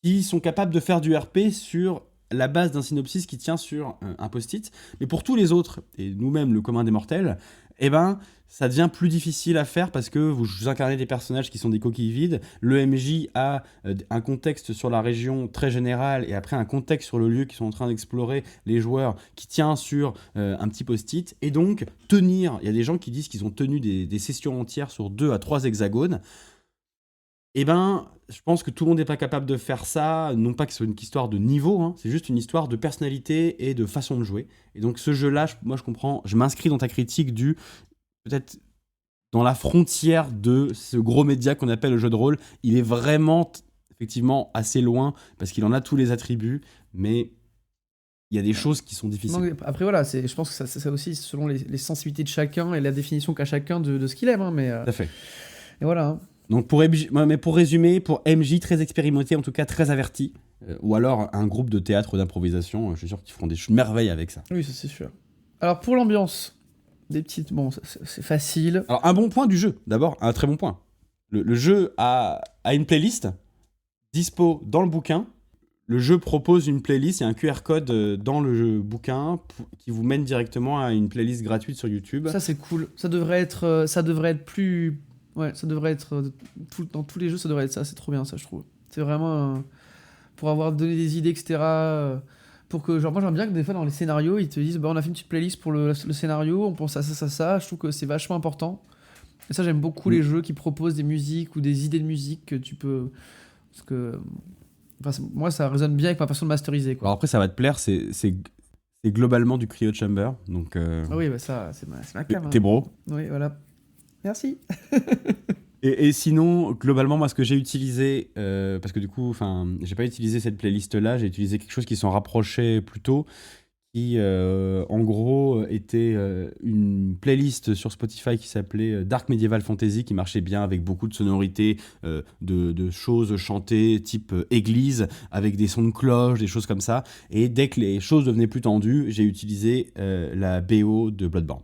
qui sont capables de faire du RP sur la base d'un synopsis qui tient sur un post-it. Mais pour tous les autres, et nous-mêmes, le commun des mortels, eh ben, ça devient plus difficile à faire parce que vous incarnez des personnages qui sont des coquilles vides. Le MJ a un contexte sur la région très général et après un contexte sur le lieu qu'ils sont en train d'explorer, les joueurs, qui tient sur un petit post-it. Et donc, tenir, il y a des gens qui disent qu'ils ont tenu des sessions entières sur 2 à 3 hexagones. Eh ben, je pense que tout le monde n'est pas capable de faire ça, non pas que ce soit une histoire de niveau, hein, c'est juste une histoire de personnalité et de façon de jouer. Et donc ce jeu-là, moi je comprends, je m'inscris dans ta critique du, peut-être dans la frontière de ce gros média qu'on appelle le jeu de rôle. Il est vraiment, effectivement, assez loin, parce qu'il en a tous les attributs, mais il y a des choses qui sont difficiles. Non, après voilà, je pense que ça aussi selon les sensibilités de chacun et la définition qu'a chacun de ce qu'il aime. Hein, mais, Tout à fait. Et voilà. Hein. Donc pour résumer, pour MJ très expérimenté, en tout cas très averti, ou alors un groupe de théâtre d'improvisation, je suis sûr qu'ils feront des merveilles avec ça. Oui, ça c'est sûr. Alors pour l'ambiance, des petites... Bon, c'est facile. Alors un bon point du jeu, d'abord, un très bon point. Le jeu a une playlist dispo dans le bouquin. le jeu propose une playlist, il y a un QR code dans bouquin qui vous mène directement à une playlist gratuite sur YouTube. Ça, c'est cool. Ça devrait être plus. Ouais, ça devrait être. Dans tous les jeux, ça devrait être ça. C'est trop bien, ça, je trouve. C'est vraiment. Pour avoir donné des idées, etc. Pour que. Genre, moi, j'aime bien que des fois, dans les scénarios, ils te disent bah, on a fait une petite playlist pour le scénario, on pense à ça, ça, ça. Je trouve que c'est vachement important. Et ça, j'aime beaucoup les jeux qui proposent des musiques ou des idées de musique que tu peux. Parce que. Enfin, moi, ça résonne bien avec ma façon de masteriser, quoi. Alors après, ça va te plaire, c'est globalement du Cryo Chamber. Donc, Ah oui, bah ça, c'est ma cam. t'es bro. Oui, voilà. Merci. Et sinon, globalement, moi, ce que j'ai utilisé, parce que du coup, j'ai pas utilisé cette playlist-là, j'ai utilisé quelque chose qui s'en rapprochait plutôt, qui, en gros, était une playlist sur Spotify qui s'appelait Dark Medieval Fantasy, qui marchait bien avec beaucoup de sonorités, de choses chantées type église, avec des sons de cloche, des choses comme ça. Et dès que les choses devenaient plus tendues, j'ai utilisé la BO de Bloodborne.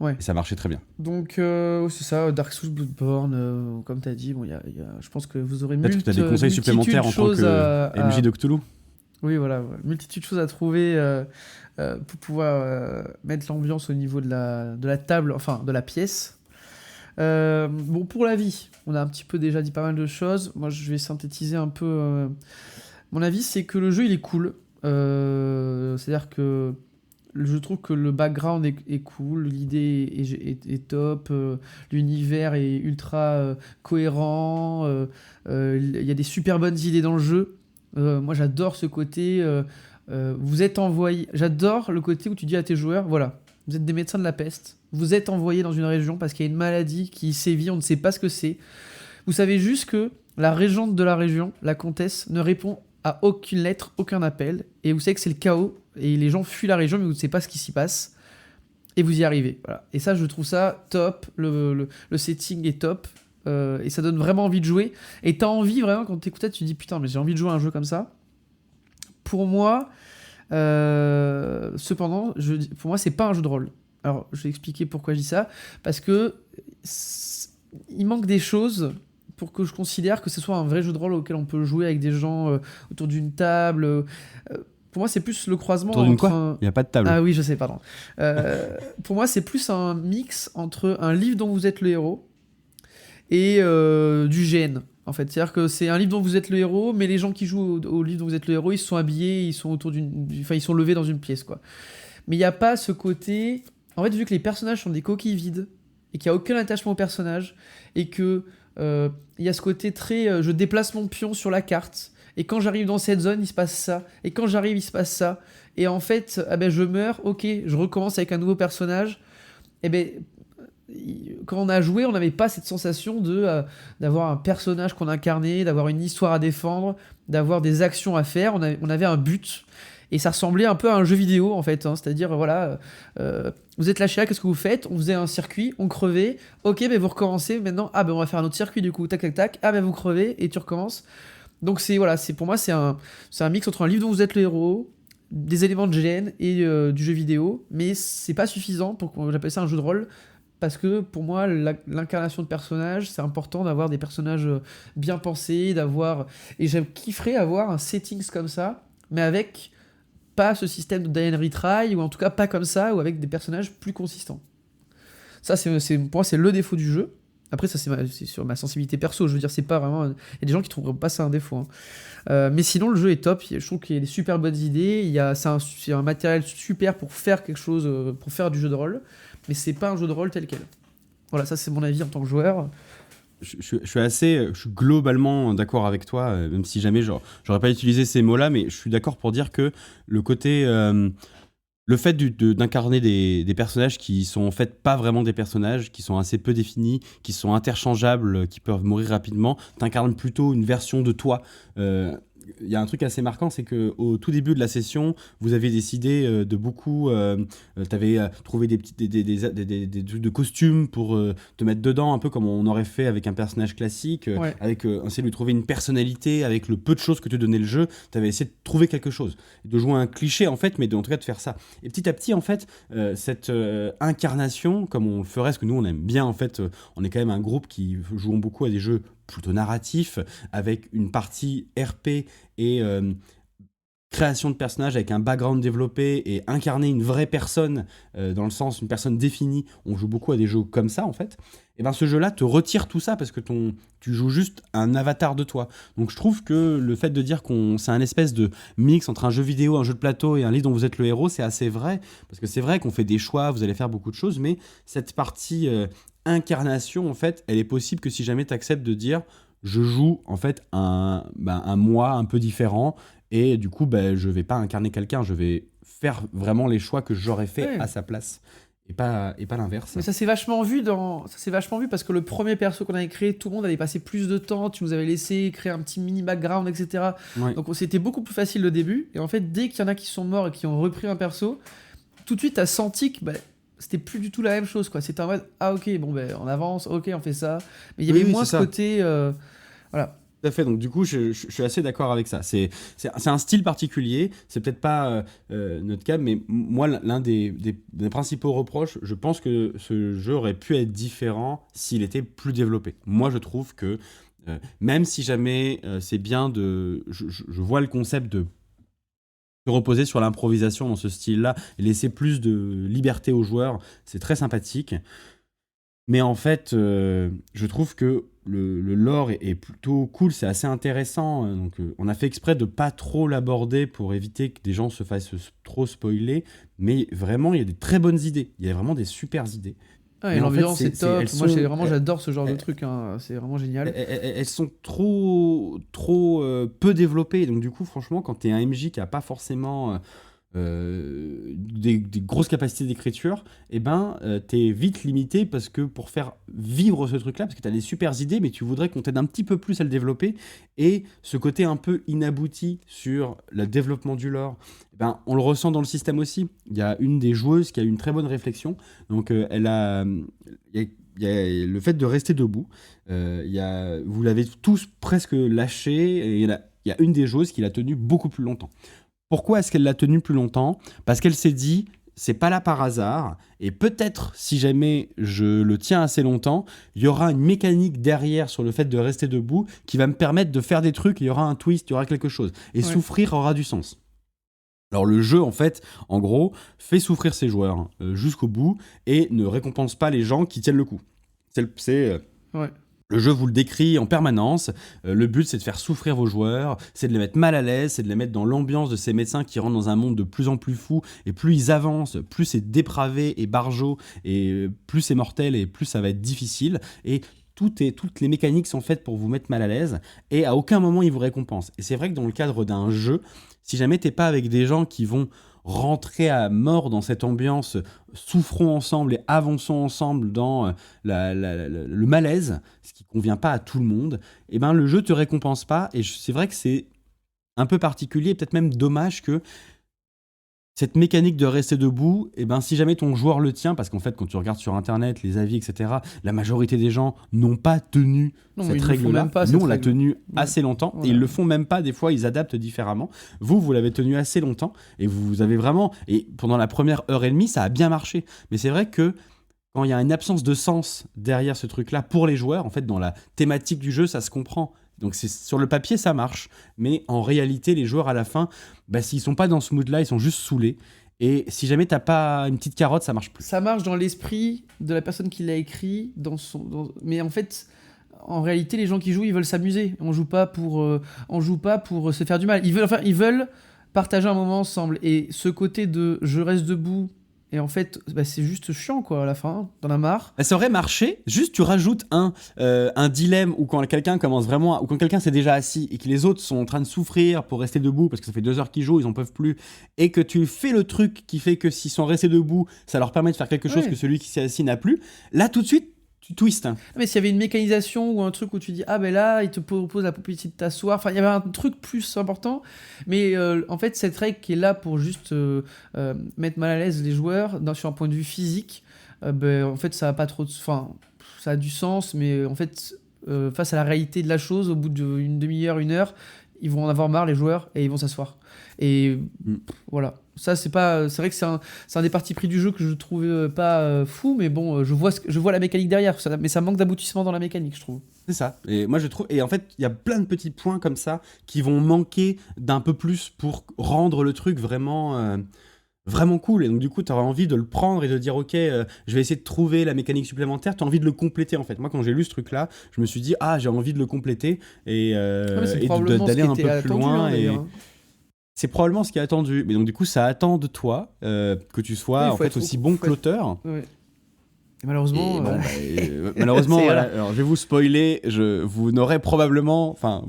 Ouais. Et ça marchait très bien. Donc, c'est ça, Dark Souls, Bloodborne, comme tu as dit, bon, je pense que vous aurez Peut-être que tu as des conseils supplémentaires en tant que MJ de Cthulhu. Oui, voilà, multitude de choses à trouver pour pouvoir mettre l'ambiance au niveau de la table, enfin de la pièce. Bon, pour la vie, on a un petit peu déjà dit pas mal de choses. Moi, je vais synthétiser un peu. Mon avis, c'est que le jeu, il est cool. C'est-à-dire que je trouve que le background est cool, l'idée est top, l'univers est ultra cohérent, il y a des super bonnes idées dans le jeu. Moi, j'adore ce côté. Vous êtes envoyé. J'adore le côté où tu dis à tes joueurs, voilà, vous êtes des médecins de la peste. Vous êtes envoyés dans une région parce qu'il y a une maladie qui sévit. On ne sait pas ce que c'est. Vous savez juste que la régente de la région, la comtesse, ne répond à aucune lettre, aucun appel. Et vous savez que c'est le chaos. Et les gens fuient la région, mais vous ne savez pas ce qui s'y passe. Et vous y arrivez. Voilà. Et ça, je trouve ça top. Le setting est top. Et ça donne vraiment envie de jouer. Et t'as envie vraiment, quand t'écoutes ça, tu te dis putain, mais j'ai envie de jouer à un jeu comme ça. Pour moi, cependant, pour moi, c'est pas un jeu de rôle. Alors, je vais expliquer pourquoi je dis ça. Parce que il manque des choses pour que je considère que ce soit un vrai jeu de rôle auquel on peut jouer avec des gens autour d'une table. Pour moi, c'est plus le croisement autour d'une entre quoi Il n'y a pas de table. Ah oui, je sais, pardon. Pour moi, c'est plus un mix entre un livre dont vous êtes le héros et du GN. En fait, c'est-à-dire que c'est un livre dont vous êtes le héros, mais les gens qui jouent au livre dont vous êtes le héros, ils se sont habillés, ils sont ils sont levés dans une pièce, quoi. Mais il n'y a pas ce côté. En fait, vu que les personnages sont des coquilles vides et qu'il n'y a aucun attachement aux personnages et que il y a ce côté très je déplace mon pion sur la carte et quand j'arrive dans cette zone il se passe ça et quand j'arrive il se passe ça et en fait je meurs, ok, je recommence avec un nouveau personnage. Et quand on a joué, on n'avait pas cette sensation d'avoir un personnage qu'on incarnait, d'avoir une histoire à défendre, d'avoir des actions à faire. On avait un but. Et ça ressemblait un peu à un jeu vidéo, en fait. C'est-à-dire, voilà, vous êtes lâché là, qu'est-ce que vous faites? On faisait un circuit, on crevait. Ok, vous recommencez maintenant. Ah, on va faire un autre circuit, du coup. Tac, tac, tac. Ah, vous crevez et tu recommences. Donc, pour moi, c'est un mix entre un livre dont vous êtes le héros, des éléments de GN et du jeu vidéo. Mais c'est pas suffisant pour que j'appelle ça un jeu de rôle. Parce que pour moi, l'incarnation de personnages, c'est important d'avoir des personnages bien pensés, et je kifferais avoir un settings comme ça, mais avec pas ce système de die and retry, ou en tout cas pas comme ça, ou avec des personnages plus consistants. Ça, pour moi, c'est le défaut du jeu. Après, ça, c'est sur ma sensibilité perso. Je veux dire, c'est pas vraiment. Il y a des gens qui trouveront pas ça un défaut. Mais sinon, le jeu est top. Je trouve qu'il y a des super bonnes idées. C'est un matériel super pour faire quelque chose, pour faire du jeu de rôle. Mais c'est pas un jeu de rôle tel quel. Voilà, ça, c'est mon avis en tant que joueur. Je suis globalement d'accord avec toi, même si jamais j'aurais pas utilisé ces mots-là, mais je suis d'accord pour dire que le côté. Le fait d'incarner des personnages qui sont en fait pas vraiment des personnages, qui sont assez peu définis, qui sont interchangeables, qui peuvent mourir rapidement, t'incarnes plutôt une version de toi. Il y a un truc assez marquant, c'est qu'au tout début de la session, vous avez décidé de beaucoup. Tu avais trouvé des trucs de costumes pour te mettre dedans, un peu comme on aurait fait avec un personnage classique, Ouais. avec essayer de lui trouver une personnalité, avec le peu de choses que te donnait le jeu. Tu avais essayé de trouver quelque chose, de jouer un cliché en fait, mais en tout cas de faire ça. Et petit à petit, en fait, cette incarnation, comme on le ferait, ce que nous on aime bien, en fait, on est quand même un groupe qui joue beaucoup à des jeux plutôt narratif, avec une partie RP et création de personnages avec un background développé et incarner une vraie personne, dans le sens une personne définie, on joue beaucoup à des jeux comme ça en fait, et ben ce jeu-là te retire tout ça parce que tu joues juste un avatar de toi. Donc je trouve que le fait de dire c'est un espèce de mix entre un jeu vidéo, un jeu de plateau et un livre dont vous êtes le héros, c'est assez vrai, parce que c'est vrai qu'on fait des choix, vous allez faire beaucoup de choses, mais cette partie incarnation en fait, elle est possible que si jamais tu acceptes de dire je joue en fait un moi un peu différent et du coup je vais pas incarner quelqu'un, je vais faire vraiment les choix que j'aurais fait Ouais. à sa place et pas l'inverse. Mais ça s'est vachement vu parce que le premier perso qu'on avait créé, tout le monde avait passé plus de temps, tu nous avais laissé créer un petit mini background, etc. Ouais. Donc c'était beaucoup plus facile au début. Et en fait, dès qu'il y en a qui sont morts et qui ont repris un perso, tout de suite t'as senti que c'était plus du tout la même chose, quoi. C'était en mode, ah ok, bon on avance, ok, on fait ça. Mais il y avait Oui, moins c'est ce ça. côté, voilà. Tout à fait, donc du coup je suis assez d'accord avec ça. C'est un style particulier, c'est peut-être pas notre cas, mais moi l'un des principaux reproches, je pense que ce jeu aurait pu être différent s'il était plus développé. Moi je trouve que même si jamais c'est bien je vois le concept de se reposer sur l'improvisation dans ce style-là et laisser plus de liberté aux joueurs, c'est très sympathique. Mais en fait, je trouve que le lore est plutôt cool, c'est assez intéressant. Donc, on a fait exprès de pas trop l'aborder pour éviter que des gens se fassent trop spoiler. Mais vraiment, il y a des très bonnes idées. Il y a vraiment des super idées. Ah, et Mais en fait, l'ambiance est top. elles Moi, sont, j'adore ce genre de elles, truc, hein. C'est vraiment génial. elles sont trop peu développées. Donc, du coup, franchement, quand t'es un MJ qui a pas forcément des grosses capacités d'écriture, et t'es vite limité parce que pour faire vivre ce truc-là, parce que t'as des super idées, mais tu voudrais qu'on t'aide un petit peu plus à le développer, et ce côté un peu inabouti sur le développement du lore, on le ressent dans le système aussi. Il y a une des joueuses qui a eu une très bonne réflexion, donc il y a le fait de rester debout. Vous l'avez tous presque lâché, et il y a une des joueuses qui l'a tenu beaucoup plus longtemps. Pourquoi est-ce qu'elle l'a tenu plus longtemps ? Parce qu'elle s'est dit, c'est pas là par hasard, et peut-être, si jamais je le tiens assez longtemps, il y aura une mécanique derrière sur le fait de rester debout qui va me permettre de faire des trucs, il y aura un twist, il y aura quelque chose. Et souffrir aura du sens. Alors le jeu, en fait, en gros, fait souffrir ses joueurs jusqu'au bout et ne récompense pas les gens qui tiennent le coup. Ouais. Le jeu vous le décrit en permanence. Le but, c'est de faire souffrir vos joueurs, c'est de les mettre mal à l'aise, c'est de les mettre dans l'ambiance de ces médecins qui rentrent dans un monde de plus en plus fou. Et plus ils avancent, plus c'est dépravé et barjot, et plus c'est mortel, et plus ça va être difficile. Et toutes les mécaniques sont faites pour vous mettre mal à l'aise, et à aucun moment ils vous récompensent. Et c'est vrai que dans le cadre d'un jeu, si jamais t'es pas avec des gens qui vont rentrer à mort dans cette ambiance, souffrons ensemble et avançons ensemble dans le malaise, ce qui convient pas à tout le monde, et le jeu te récompense pas. Et c'est vrai que c'est un peu particulier, peut-être même dommage que cette mécanique de rester debout, si jamais ton joueur le tient, parce qu'en fait, quand tu regardes sur Internet, les avis, etc., la majorité des gens n'ont pas tenu cette règle-là. Nous, on l'a tenu assez longtemps, et ils le font même pas. Des fois, ils adaptent différemment. Vous l'avez tenu assez longtemps, et vous avez vraiment... Et pendant la première heure et demie, ça a bien marché. Mais c'est vrai que quand il y a une absence de sens derrière ce truc-là, pour les joueurs, en fait, dans la thématique du jeu, ça se comprend. Donc sur le papier, ça marche. Mais en réalité, les joueurs, à la fin, s'ils sont pas dans ce mood-là, ils sont juste saoulés. Et si jamais t'as pas une petite carotte, ça marche plus. Ça marche dans l'esprit de la personne qui l'a écrit, mais en fait, en réalité, les gens qui jouent, ils veulent s'amuser. On joue pas pour se faire du mal. Ils veulent partager un moment ensemble. Et ce côté de je reste debout, et en fait, c'est juste chiant, quoi, à la fin. T'en as marre. Ça aurait marché, juste tu rajoutes un dilemme où quand quelqu'un commence vraiment, ou quand quelqu'un s'est déjà assis et que les autres sont en train de souffrir pour rester debout parce que ça fait 2 heures qu'ils jouent, ils en peuvent plus, et que tu fais le truc qui fait que s'ils sont restés debout, ça leur permet de faire quelque chose que celui qui s'est assis n'a plus. Là, tout de suite, tu twistes. Mais s'il y avait une mécanisation ou un truc où tu dis là il te propose la possibilité de t'asseoir, enfin il y avait un truc plus important, mais en fait cette règle qui est là pour juste mettre mal à l'aise les joueurs sur un point de vue physique, en fait ça a pas trop ça a du sens, mais en fait face à la réalité de la chose, au bout d'une demi-heure, 1 heure, ils vont en avoir marre les joueurs et ils vont s'asseoir. Et voilà. Ça c'est vrai que c'est un des partis pris du jeu que je trouve pas fou, mais bon, je vois la mécanique derrière, mais ça manque d'aboutissement dans la mécanique, je trouve. C'est ça. Et moi, je trouve. Et en fait, il y a plein de petits points comme ça qui vont manquer d'un peu plus pour rendre le truc vraiment cool. Et donc, du coup, tu auras envie de le prendre et de dire, ok, je vais essayer de trouver la mécanique supplémentaire. Tu as envie de le compléter, en fait. Moi, quand j'ai lu ce truc-là, je me suis dit, ah, j'ai envie de le compléter et, C'est et probablement ce d'aller qui un était peu plus attendu, loin. hein, Et d'ailleurs. c'est probablement ce qui est attendu. Mais donc, du coup, ça attend de toi que tu sois Oui, en fait aussi bon que l'auteur. Ouais. Et malheureusement, Et bon, malheureusement, c'est- voilà. voilà. Alors, je vais vous spoiler. Vous n'aurez probablement, enfin,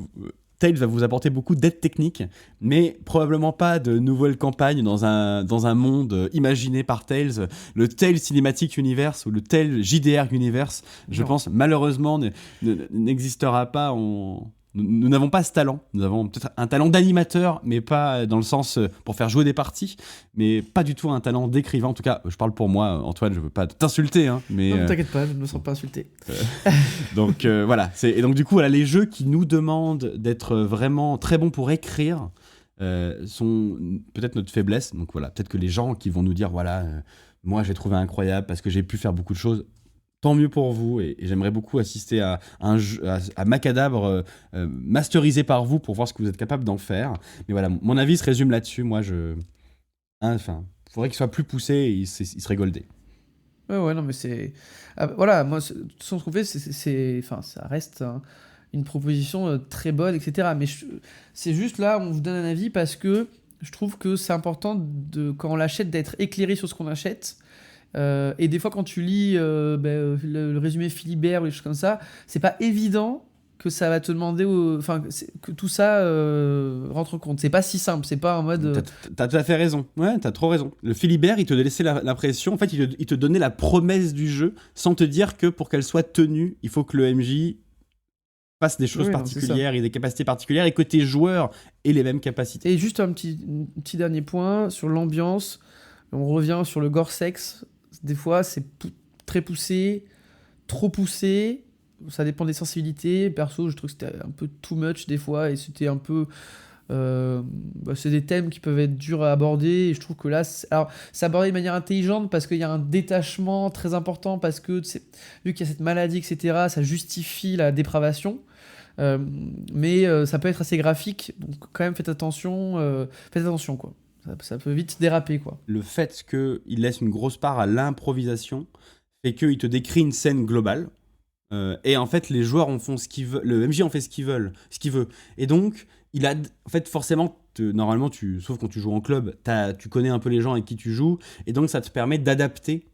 Tales va vous apporter beaucoup d'aide technique, mais probablement pas de nouvelles campagnes dans un monde imaginé par Tales. Le Tales Cinematic Universe ou le Tales JDR Universe, je Non. pense, malheureusement, n'existera pas. Nous n'avons pas ce talent. Nous avons peut-être un talent d'animateur, mais pas dans le sens pour faire jouer des parties, mais pas du tout un talent d'écrivain. En tout cas, je parle pour moi, Antoine, je veux pas t'insulter, hein, mais Non, t'inquiète pas, je ne me sens pas insulté. donc voilà. Et donc du coup, voilà, les jeux qui nous demandent d'être vraiment très bons pour écrire sont peut-être notre faiblesse. Donc voilà, peut-être que les gens qui vont nous dire, voilà, moi j'ai trouvé incroyable parce que j'ai pu faire beaucoup de choses. Tant mieux pour vous, et j'aimerais beaucoup assister à un jeu, à Macadabre masterisé par vous pour voir ce que vous êtes capable d'en faire. Mais voilà, mon avis se résume là-dessus. Moi, enfin, faudrait qu'il soit plus poussé et il serait goldé. Ouais, non, mais c'est. Voilà, moi, de toute façon, ce qu'on fait, enfin, ça reste une proposition très bonne, etc. Mais c'est juste là, on vous donne un avis parce que je trouve que c'est important, quand on l'achète, d'être éclairé sur ce qu'on achète. Et des fois, quand tu lis le résumé Philibert ou des choses comme ça, c'est pas évident que ça va te demander, enfin, que tout ça rentre compte. C'est pas si simple, c'est pas en mode. T'as tout à fait raison. Ouais, t'as trop raison. Le Philibert, il te laissait l'impression. En fait, il te donnait la promesse du jeu sans te dire que pour qu'elle soit tenue, il faut que le MJ fasse des choses Oui, non, particulières et des capacités particulières et que tes joueurs aient les mêmes capacités. Et juste un petit dernier point sur l'ambiance. On revient sur le gore sexe. Des fois, c'est très poussé, trop poussé. Ça dépend des sensibilités. Perso, je trouve que c'était un peu too much des fois et c'était un peu. C'est des thèmes qui peuvent être durs à aborder et je trouve que là, alors c'est abordé de manière intelligente parce qu'il y a un détachement très important parce que vu qu'il y a cette maladie, etc., ça justifie la dépravation. Mais ça peut être assez graphique, donc quand même faites attention quoi. Ça peut vite déraper quoi. Le fait qu'il laisse une grosse part à l'improvisation fait qu'il te décrit une scène globale. Et en fait, les joueurs en font ce qu'ils veulent. Le MJ en fait ce qu'il veut. Et donc, en fait, forcément, normalement, sauf quand tu joues en club, tu connais un peu les gens avec qui tu joues. Et donc, ça te permet d'adapter.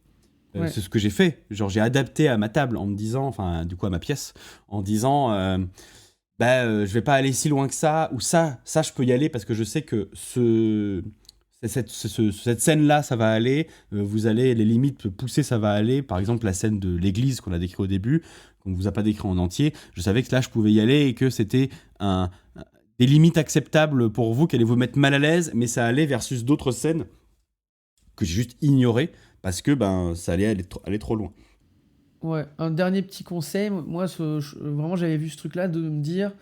Ouais. C'est ce que j'ai fait. Genre, j'ai adapté à ma table en me disant, enfin, du coup, à ma pièce, en disant, je vais pas aller si loin que ça, ou ça, je peux y aller parce que je sais que cette scène-là, ça va aller. Vous allez, les limites poussées, ça va aller. Par exemple, la scène de l'église qu'on a décrit au début, qu'on ne vous a pas décrit en entier, je savais que là, je pouvais y aller et que c'était des limites acceptables pour vous, qui allaient vous mettre mal à l'aise, mais ça allait versus d'autres scènes que j'ai juste ignorées parce que ça allait aller trop loin. Ouais, un dernier petit conseil, moi vraiment j'avais vu ce truc-là de me dire,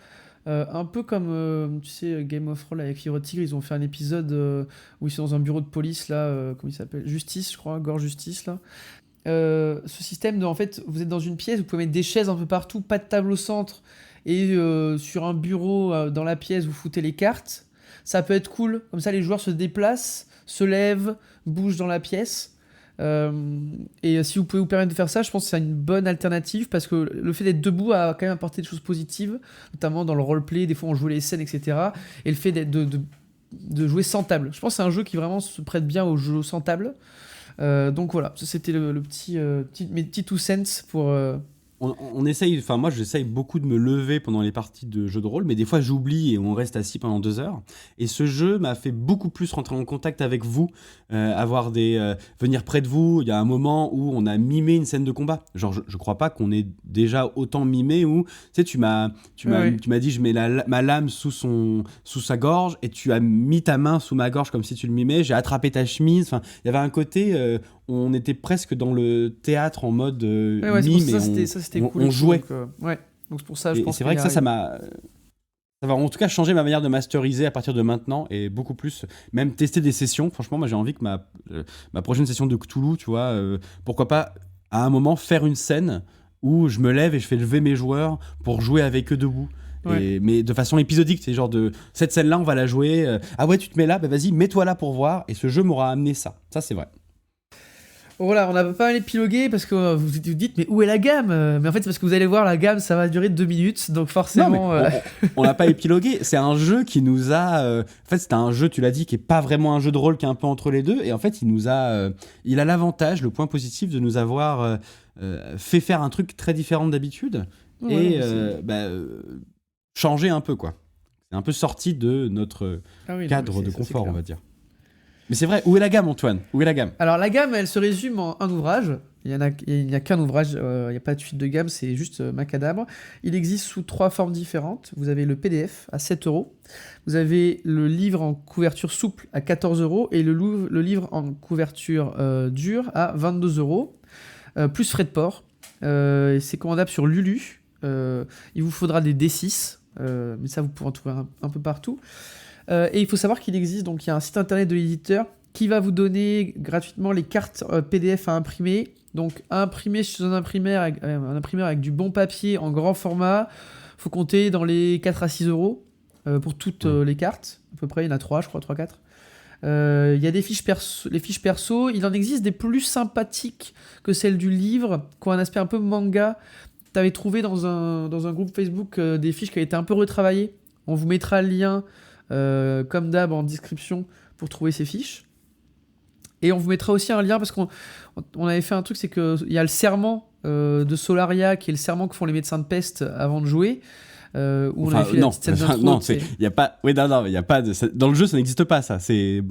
un peu comme tu sais Game of Thrones avec Fire Tigre, ils ont fait un épisode où ils sont dans un bureau de police là, comment il s'appelle? Justice, je crois, Gore Justice là. Ce système de en fait vous êtes dans une pièce, vous pouvez mettre des chaises un peu partout, pas de table au centre, et sur un bureau dans la pièce vous foutez les cartes. Ça peut être cool, comme ça les joueurs se déplacent, se lèvent, bougent dans la pièce. Et si vous pouvez vous permettre de faire ça, je pense que c'est une bonne alternative parce que le fait d'être debout a quand même apporté des choses positives, notamment dans le roleplay, des fois on joue les scènes, etc. Et le fait de jouer sans table. Je pense que c'est un jeu qui vraiment se prête bien au jeu sans table. Donc voilà, ça c'était mes petits two cents pour. On essaye, enfin moi j'essaye beaucoup de me lever pendant les parties de jeux de rôle, mais des fois j'oublie et on reste assis pendant 2 heures. Et ce jeu m'a fait beaucoup plus rentrer en contact avec vous, venir près de vous. Il y a un moment où on a mimé une scène de combat. Genre je crois pas qu'on ait déjà autant mimé où tu sais tu m'as dit je mets ma lame sous sa gorge et tu as mis ta main sous ma gorge comme si tu le mimais. J'ai attrapé ta chemise. Enfin il y avait un côté on était presque dans le théâtre en mode Ouais, mime ça, c'était cool. on jouait. Donc, ouais. Donc c'est pour ça, je pense c'est vrai que ça m'a Ça va en tout cas changer ma manière de masteriser à partir de maintenant et beaucoup plus, même tester des sessions. Franchement, moi j'ai envie que ma prochaine session de Cthulhu, tu vois, pourquoi pas à un moment faire une scène où je me lève et je fais lever mes joueurs pour jouer avec eux debout. Ouais. Mais de façon épisodique, c'est genre de cette scène-là, on va la jouer. Ah ouais, tu te mets là, bah vas-y, mets-toi là pour voir. Et ce jeu m'aura amené ça. Ça, c'est vrai. Voilà, on a pas mal épilogué parce que vous vous dites, mais où est la gamme? Mais en fait, c'est parce que vous allez voir, la gamme, ça va durer 2 minutes, donc forcément. Non, mais on l'a pas épilogué. C'est un jeu qui nous a. En fait, c'était un jeu, tu l'as dit, qui est pas vraiment un jeu de rôle, qui est un peu entre les deux. Et en fait, il nous a. Il a l'avantage, le point positif, de nous avoir fait faire un truc très différent d'habitude et changer un peu, quoi. C'est un peu sorti de notre cadre de confort, on va dire. Mais c'est vrai, où est la gamme, Antoine? Où est la gamme? Alors, la gamme, elle se résume en un ouvrage. Il n'y a qu'un ouvrage, il n'y a pas de suite de gamme, c'est juste Macadabre. Il existe sous 3 formes différentes. Vous avez le PDF à 7 €. Vous avez le livre en couverture souple à 14 € et le livre en couverture dure à 22 €, plus frais de port. C'est commandable sur Lulu. Il vous faudra des D6, mais ça, vous pourrez en trouver un peu partout. Et il faut savoir qu'il existe, donc il y a un site internet de l'éditeur qui va vous donner gratuitement les cartes PDF à imprimer. Donc à imprimer chez un imprimeur avec du bon papier en grand format, faut compter dans les 4 à 6 € pour toutes les cartes. À peu près, il y en a 3, je crois, 3-4. Il y a des fiches les fiches perso. Il en existe des plus sympathiques que celles du livre, qui ont un aspect un peu manga. Tu avais trouvé dans un groupe Facebook des fiches qui avaient été un peu retravaillées. On vous mettra le lien comme d'hab en description pour trouver ces fiches, et on vous mettra aussi un lien parce qu'on avait fait un truc, c'est qu'il y a le serment de Solaria qui est le serment que font les médecins de peste avant de jouer, où on avait fait la petite scène d'intro. Non, il y a pas, oui, non, il y a pas de, dans le jeu ça n'existe pas, ça, c'est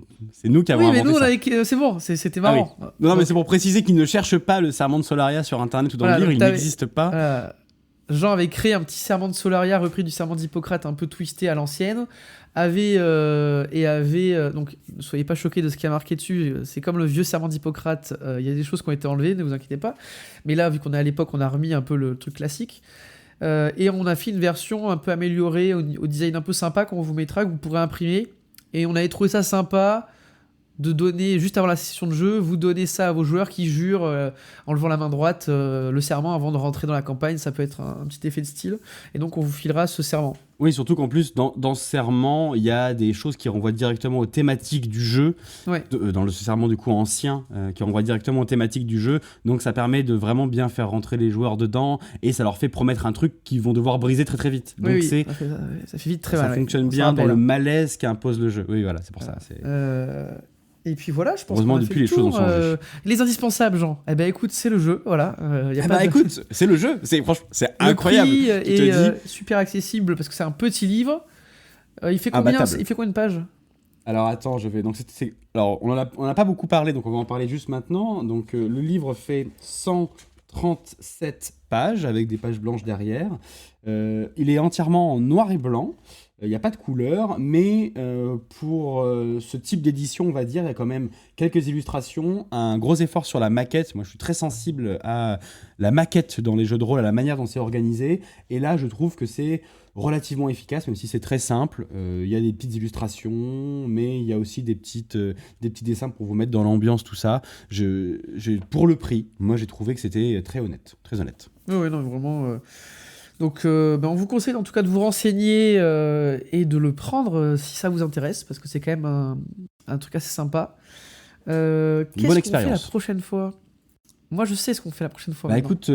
nous qui avons inventé ça. Oui, mais nous c'est bon, c'était marrant. Ah, oui. Non, mais c'est pour préciser qu'ils ne cherchent pas le serment de Solaria sur internet ou dans le livre, il n'existe pas. Jean avait créé un petit serment de Solaria repris du serment d'Hippocrate un peu twisté à l'ancienne, donc ne soyez pas choqués de ce qui a marqué dessus, c'est comme le vieux serment d'Hippocrate, il y a des choses qui ont été enlevées, ne vous inquiétez pas, mais là vu qu'on est à l'époque, on a remis un peu le truc classique, et on a fait une version un peu améliorée au design un peu sympa qu'on vous mettra, que vous pourrez imprimer, et on avait trouvé ça sympa de donner, juste avant la session de jeu, vous donnez ça à vos joueurs qui jurent en levant la main droite le serment avant de rentrer dans la campagne. Ça peut être un petit effet de style, et donc on vous filera ce serment. Oui, surtout qu'en plus dans ce serment il y a des choses qui renvoient directement aux thématiques du jeu, dans le serment du coup ancien qui renvoie directement aux thématiques du jeu, donc ça permet de vraiment bien faire rentrer les joueurs dedans et ça leur fait promettre un truc qu'ils vont devoir briser très très vite, donc ça fait vite très mal, ça fonctionne bien dans le malaise qu'impose le jeu. Oui, voilà, c'est pour ça. Et puis voilà, je pense heureusement depuis les choses ont changé. Les indispensables, Jean. Eh ben écoute, c'est le jeu, voilà. Écoute, c'est le jeu. Franchement, c'est incroyable. Le prix est super accessible parce que c'est un petit livre. Il fait combien de pages? Alors attends, je vais. Donc alors on en a pas beaucoup parlé, donc on va en parler juste maintenant. Donc le livre fait 137 pages avec des pages blanches derrière. Il est entièrement en noir et blanc. Il n'y a pas de couleur, mais pour ce type d'édition, on va dire, il y a quand même quelques illustrations, un gros effort sur la maquette. Moi, je suis très sensible à la maquette dans les jeux de rôle, à la manière dont c'est organisé. Et là, je trouve que c'est relativement efficace, même si c'est très simple. Il y a des petites illustrations, mais il y a aussi des petits dessins pour vous mettre dans l'ambiance, tout ça. Pour le prix, moi, j'ai trouvé que c'était très honnête. Oui, non, vraiment... Donc on vous conseille en tout cas de vous renseigner et de le prendre si ça vous intéresse, parce que c'est quand même un truc assez sympa. Qu'est-ce qu'on fait la prochaine fois? Moi, je sais ce qu'on fait la prochaine fois. Bah écoute,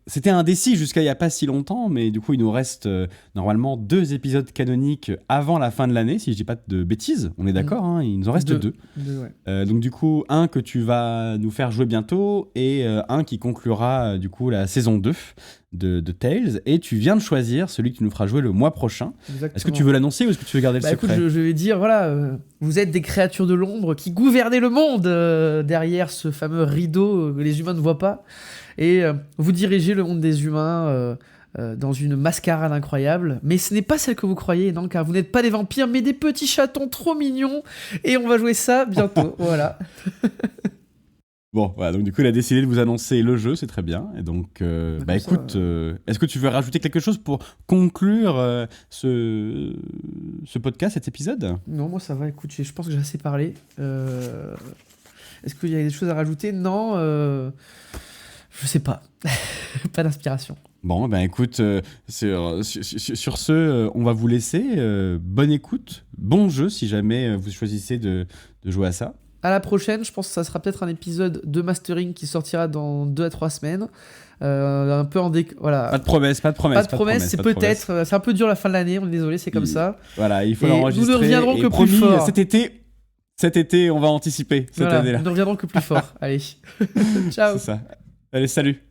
c'était indécis jusqu'à il n'y a pas si longtemps, mais du coup, il nous reste normalement 2 épisodes canoniques avant la fin de l'année, si je dis pas de bêtises. On est d'accord, hein, il nous en reste 2. Donc du coup, un que tu vas nous faire jouer bientôt et un qui conclura du coup la saison 2 de Tales, et tu viens de choisir celui que tu nous feras jouer le mois prochain. Exactement. Est-ce que tu veux l'annoncer ou est-ce que tu veux garder le secret? Écoute, je vais dire, voilà, vous êtes des créatures de l'ombre qui gouvernez le monde derrière ce fameux rideau que les humains ne voient pas, et vous dirigez le monde des humains dans une mascarade incroyable, mais ce n'est pas celle que vous croyez, non, car vous n'êtes pas des vampires, mais des petits chatons trop mignons, et on va jouer ça bientôt, voilà. Bon, voilà, donc du coup, il a décidé de vous annoncer le jeu, c'est très bien. Et donc, Comme ça, écoute, est-ce que tu veux rajouter quelque chose pour conclure ce podcast, cet épisode? Non, moi ça va, écoute, je pense que j'ai assez parlé. Est-ce qu'il y a des choses à rajouter? Non, je sais pas. Pas d'inspiration. Bon, écoute, sur ce, on va vous laisser. Bonne écoute, bon jeu si jamais vous choisissez de jouer à ça. À la prochaine, je pense que ça sera peut-être un épisode de mastering qui sortira dans 2 à 3 semaines. Un peu en voilà. Pas de promesse, Pas de promesse, c'est peut-être. C'est un peu dur la fin de l'année, on est désolé, c'est comme ça. Voilà, il faut Et l'enregistrer. nous ne reviendrons et que promis, plus fort. Cet été, on va anticiper cette Voilà, année-là. nous ne reviendrons que plus fort. Allez. Ciao. C'est ça. Allez, salut.